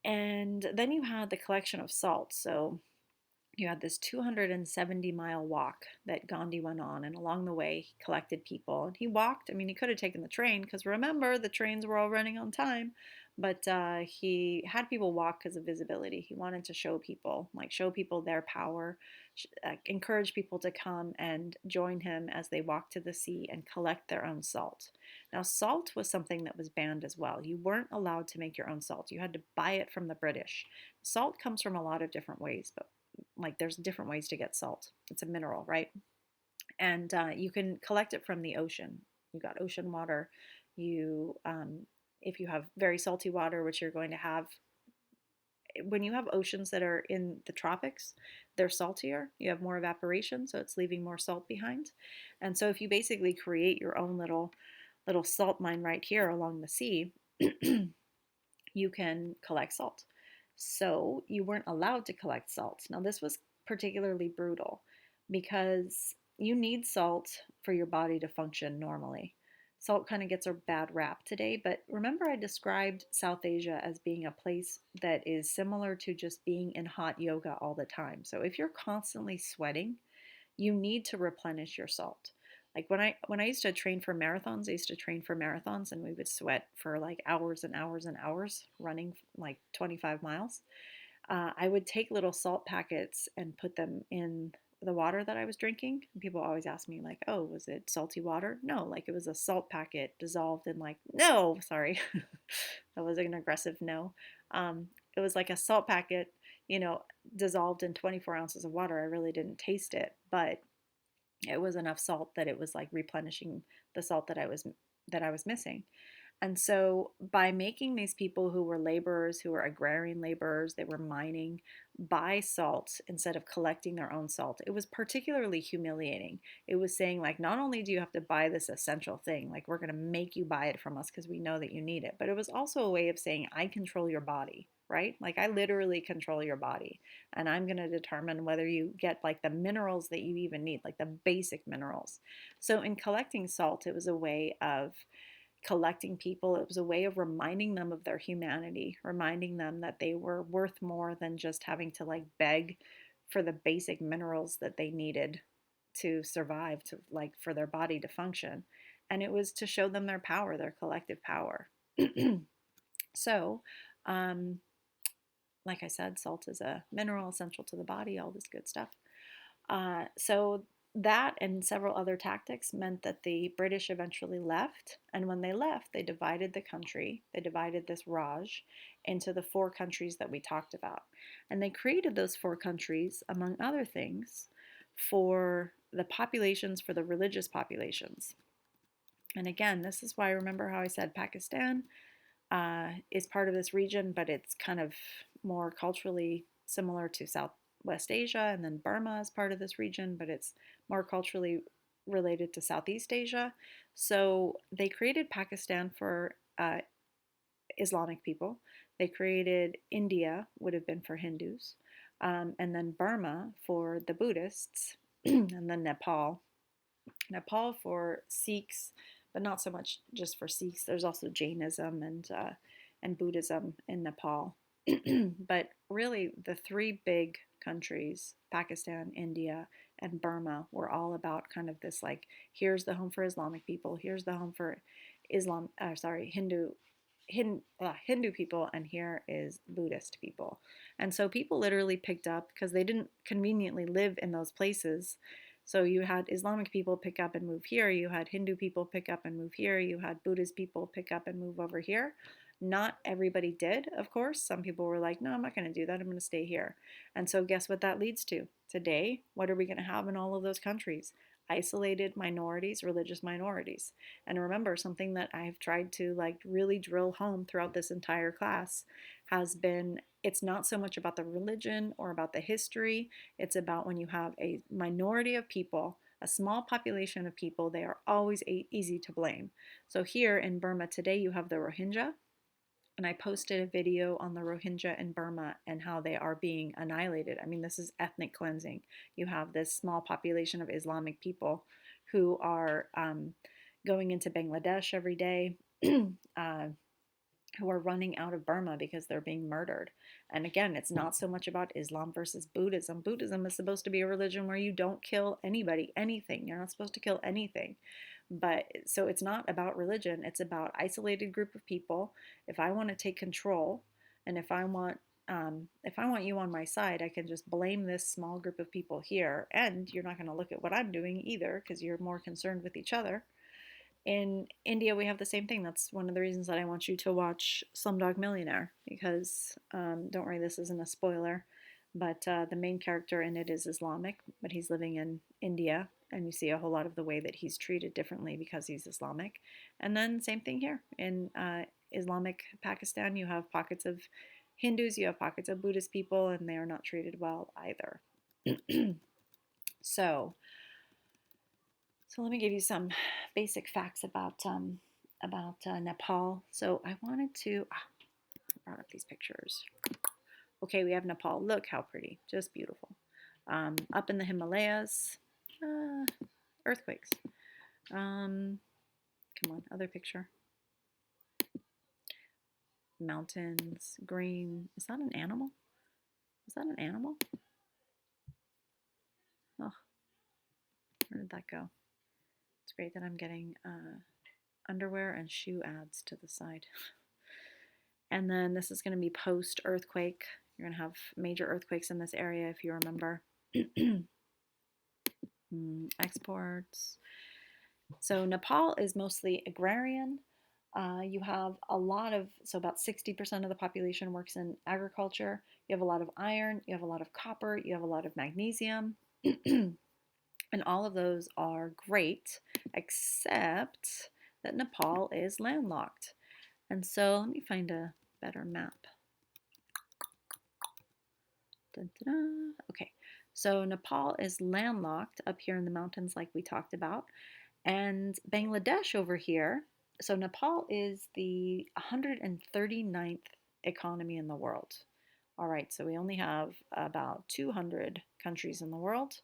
And then you had the collection of salt. So you had this 270-mile walk that Gandhi went on, and along the way he collected people. And he walked. I mean, he could have taken the train because remember the trains were all running on time, but he had people walk because of visibility. He wanted to show people their power, encourage people to come and join him as they walk to the sea and collect their own salt. Now, salt was something that was banned as well. You weren't allowed to make your own salt. You had to buy it from the British. Salt comes from a lot of different ways, but like there's different ways to get salt. It's a mineral, right? And you can collect it from the ocean. You got ocean water. If you have very salty water, which you're going to have when you have oceans that are in the tropics, they're saltier. You have more evaporation, so it's leaving more salt behind. And so if you basically create your own little salt mine right here along the sea, you can collect salt. So you weren't allowed to collect salt. Now this was particularly brutal because you need salt for your body to function normally. Salt kind of gets a bad rap today, but remember I described South Asia as being a place that is similar to just being in hot yoga all the time. So if you're constantly sweating, you need to replenish your salt. Like when I used to train for marathons, I used to train for marathons and we would sweat for like hours and hours and hours running like 25 miles. I would take little salt packets and put them in the water that I was drinking. And people always ask me like, "Oh, was it salty water?" No, like it was a salt packet dissolved in like no, sorry, that was an aggressive no. It was like a salt packet, dissolved in 24 ounces of water. I really didn't taste it, but it was enough salt that it was like replenishing the salt that I was missing. And so, by making these people who were laborers, who were agrarian laborers, they were mining, buy salt instead of collecting their own salt, it was particularly humiliating. It was saying, like, not only do you have to buy this essential thing, like, we're going to make you buy it from us because we know that you need it, but it was also a way of saying, I control your body, right? Like, I literally control your body, and I'm going to determine whether you get like the minerals that you even need, like the basic minerals. So, in collecting salt, it was a way of collecting people. It was a way of reminding them of their humanity, reminding them that they were worth more than just having to like beg for the basic minerals that they needed to survive, to like for their body to function. And it was to show them their power, their collective power. So, um, like I said, salt is a mineral essential to the body, all this good stuff. So that and several other tactics meant that the British eventually left. And when they left, they divided the country, they divided this Raj into the four countries that we talked about. And they created those four countries, among other things, for the populations, for the religious populations. And again, this is why I remember how I said Pakistan is part of this region, but it's kind of more culturally similar to Southwest Asia, and then Burma is part of this region, but it's more culturally related to Southeast Asia. So they created Pakistan for Islamic people. They created India, would have been for Hindus, and then Burma for the Buddhists, and then Nepal. Nepal for Sikhs, but not so much just for Sikhs. There's also Jainism and Buddhism in Nepal. But really, the three big countries, Pakistan, India, and Burma, were all about kind of this like, here's the home for Islamic people, here's the home for Hindu people, and here is Buddhist people. And so people literally picked up because they didn't conveniently live in those places. So you had Islamic people pick up and move here, you had Hindu people pick up and move here, you had Buddhist people pick up and move over here. Not everybody did, of course. Some people were like, no, I'm not going to do that. I'm going to stay here. And so, guess what that leads to? Today, what are we going to have in all of those countries? Isolated minorities, religious minorities. And remember, something that I've tried to like really drill home throughout this entire class has been, it's not so much about the religion or about the history. It's about when you have a minority of people, a small population of people, they are always easy to blame. So here in Burma today, you have the Rohingya, and I posted a video on the Rohingya in Burma and how they are being annihilated. I mean, this is ethnic cleansing. You have this small population of Islamic people who are going into Bangladesh every day, uh, who are running out of Burma because they're being murdered. And again, it's not so much about Islam versus Buddhism. Buddhism is supposed to be a religion where you don't kill anybody, anything. You're not supposed to kill anything. But so it's not about religion, it's about isolated group of people. If I want to take control, and if I want you on my side, I can just blame this small group of people here, and you're not going to look at what I'm doing either because you're more concerned with each other. In India, we have the same thing. That's one of the reasons that I want you to watch Slumdog Millionaire because, don't worry, this isn't a spoiler, but the main character in it is Islamic, but he's living in India, and you see a whole lot of the way that he's treated differently because he's Islamic. And then, same thing here. In Islamic Pakistan, you have pockets of Hindus, you have pockets of Buddhist people, and they are not treated well either. So, so let me give you some basic facts about Nepal. So I wanted to I brought up these pictures. Okay, we have Nepal. Look how pretty, just beautiful. Up in the Himalayas, earthquakes. Come on, other picture. Mountains, green. Is that an animal? Is that an animal? Oh, where did that go? It's great that I'm getting underwear and shoe ads to the side. And then this is going to be post earthquake. You're going to have major earthquakes in this area if you remember. Exports. So Nepal is mostly agrarian. You have a lot of, so about 60% of the population works in agriculture. You have a lot of iron, you have a lot of copper, you have a lot of magnesium. And all of those are great, except that Nepal is landlocked. And so let me find a better map. Dun, dun, dun. Okay, so Nepal is landlocked up here in the mountains, like we talked about, and Bangladesh over here. So Nepal is the 139th economy in the world. All right, so we only have about 200 countries in the world,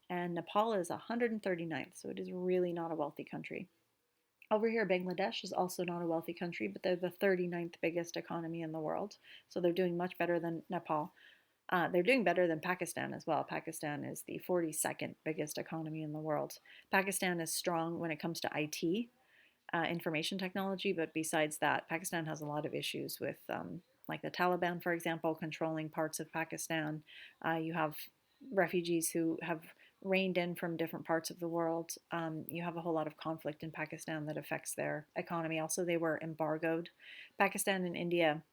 and Nepal is 139th, so it is really not a wealthy country. Over here, Bangladesh is also not a wealthy country, but they're the 39th biggest economy in the world, so they're doing much better than Nepal. They're doing better than Pakistan as well. Pakistan is the 42nd biggest economy in the world. Pakistan is strong when it comes to IT, information technology, but besides that, Pakistan has a lot of issues with, like the Taliban, for example, controlling parts of Pakistan. You have refugees who have rained in from different parts of the world. You have a whole lot of conflict in Pakistan that affects their economy. Also, they were embargoed. Pakistan and India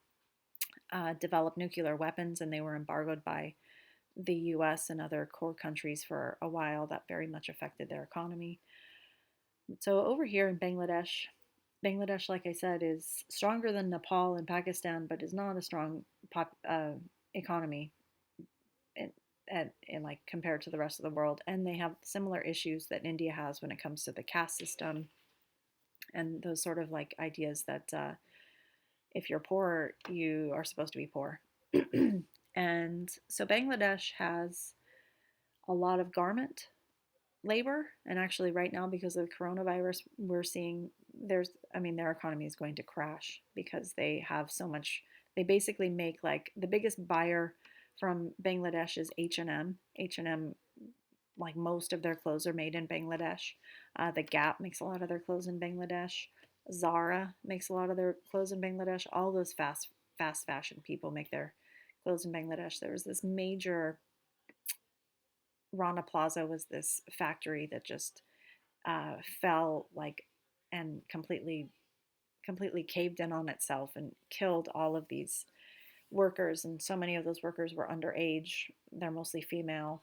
developed nuclear weapons, and they were embargoed by the US and other core countries for a while. That very much affected their economy. So over here in Bangladesh, Bangladesh, like I said, is stronger than Nepal and Pakistan, but is not a strong economy in, in like compared to the rest of the world. And they have similar issues that India has when it comes to the caste system and those sort of like ideas that if you're poor, you are supposed to be poor. And so Bangladesh has a lot of garment labor, and actually right now because of the coronavirus we're seeing their economy is going to crash because they have so much. They basically make, like, the biggest buyer from Bangladesh is H&M. H&M, like, most of their clothes are made in Bangladesh. The Gap makes a lot of their clothes in Bangladesh. Zara makes a lot of their clothes in Bangladesh. All those fast fashion people make their clothes in Bangladesh. There was this major Rana Plaza was this factory that just fell, like, and completely caved in on itself and killed all of these workers, and so many of those workers were underage. They're mostly female.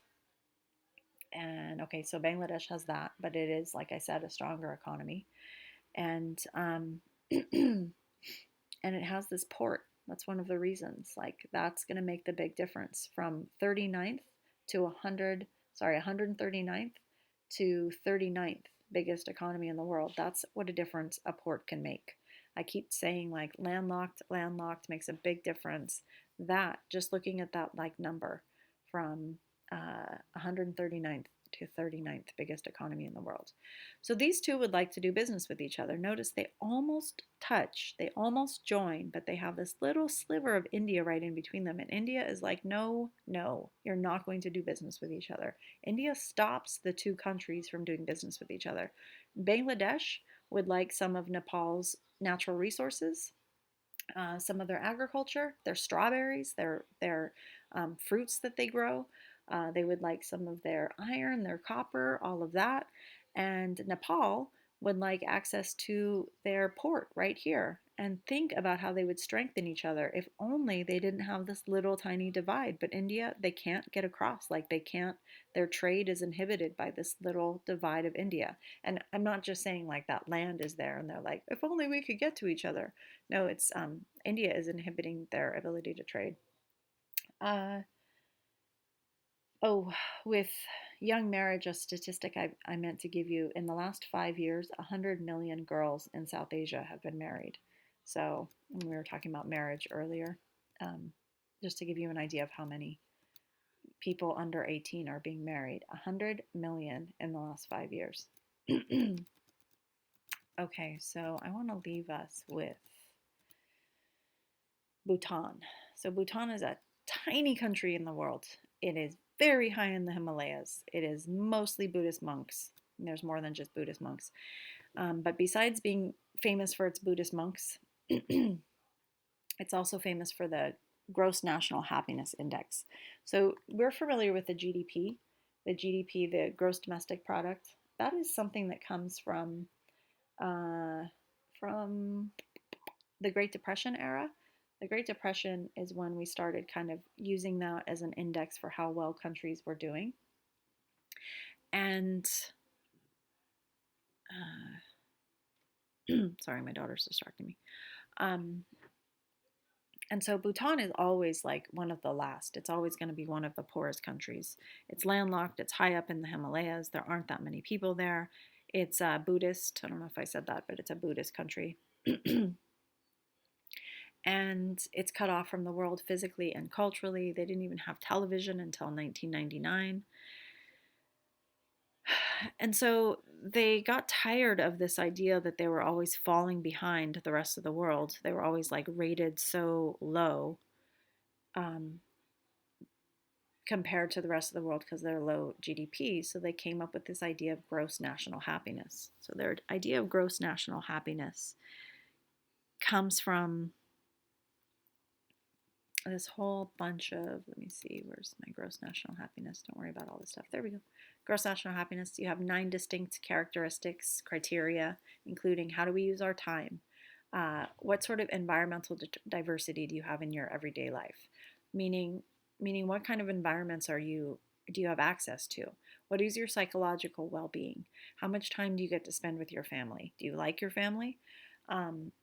And okay, so Bangladesh has that, but it is, like I said, a stronger economy. And and it has this port. That's one of the reasons. Like, that's going to make the big difference from 39th to 139th to 39th biggest economy in the world. That's what a difference a port can make. I keep saying, like, landlocked makes a big difference. That, just looking at that, like, number from 139th to 39th biggest economy in the world. So these two would like to do business with each other. Notice they almost touch, they almost join, but they have this little sliver of India right in between them. And India is like, no, no, you're not going to do business with each other. India stops the two countries from doing business with each other. Bangladesh would like some of Nepal's natural resources, some of their agriculture, their strawberries, their fruits that they grow. They would like some of their iron, their copper, all of that. And Nepal would like access to their port right here. And think about how they would strengthen each other if only they didn't have this little tiny divide. But India, they can't get across. Like, they can't, their trade is inhibited by this little divide of India. And I'm not just saying like that land is there and they're like, if only we could get to each other. No, it's India is inhibiting their ability to trade. Uh, oh, with young marriage, a statistic I meant to give you: in the last 5 years, 100 million girls in South Asia have been married. So, we were talking about marriage earlier, um, just to give you an idea of how many people under 18 are being married. 100 million in the last 5 years. Okay, so I want to leave us with Bhutan. So Bhutan is a tiny country in the world. It is very high in the Himalayas. It is mostly Buddhist monks. There's more than just Buddhist monks. But besides being famous for its Buddhist monks, it's also famous for the Gross National Happiness Index. So we're familiar with the GDP. The GDP, the Gross Domestic Product, that is something that comes uh, from the Great Depression era. The Great Depression is when we started kind of using that as an index for how well countries were doing. And sorry, my daughter's distracting me. Um, and so Bhutan is always like one of the last. It's always going to be one of the poorest countries. It's landlocked, it's high up in the Himalayas. There aren't that many people there. It's Buddhist. I don't know if I said that, but it's a Buddhist country. And it's cut off from the world physically and culturally. They didn't even have television until 1999. And so they got tired of this idea that they were always falling behind the rest of the world. They were always like rated so low, um, compared to the rest of the world because they're low GDP. So they came up with this idea of gross national happiness. So their idea of gross national happiness comes from this whole bunch of, let me see, where's my gross national happiness? Don't worry about all this stuff. There we go. Gross national happiness. You have 9 distinct characteristics, criteria, including how do we use our time? What sort of environmental diversity do you have in your everyday life? Meaning, what kind of environments do you have access to? What is your psychological well-being? How much time do you get to spend with your family? Do you like your family? Um,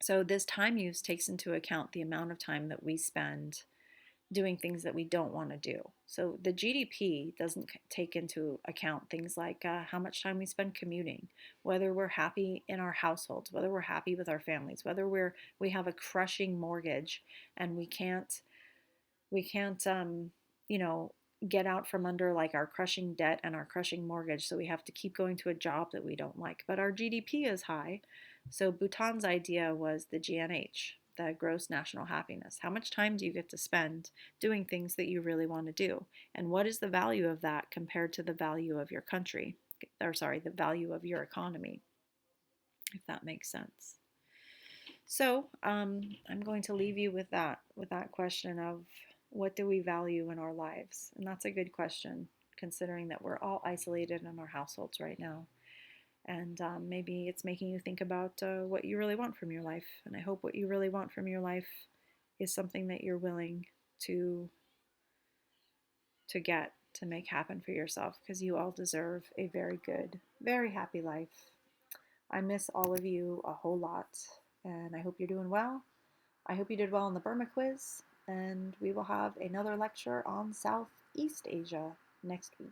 So this time use takes into account the amount of time that we spend doing things that we don't want to do. So the GDP doesn't take into account things like how much time we spend commuting, whether we're happy in our households, whether we're happy with our families, whether we have a crushing mortgage and we can't you know get out from under like our crushing debt and our crushing mortgage, so we have to keep going to a job that we don't like, but our GDP is high. So Bhutan's idea was the GNH, the gross national happiness. How much time do you get to spend doing things that you really want to do, and what is the value of that compared to the value of your country, or sorry, the value of your economy, if that makes sense. So I'm going to leave you with that question of what do we value in our lives? And that's a good question, considering that we're all isolated in our households right now. And maybe it's making you think about what you really want from your life. And I hope what you really want from your life is something that you're willing to get to make happen for yourself, because you all deserve a very good, very happy life. I miss all of you a whole lot, and I hope you're doing well. I hope you did well on the Burma quiz, and we will have another lecture on Southeast Asia next week.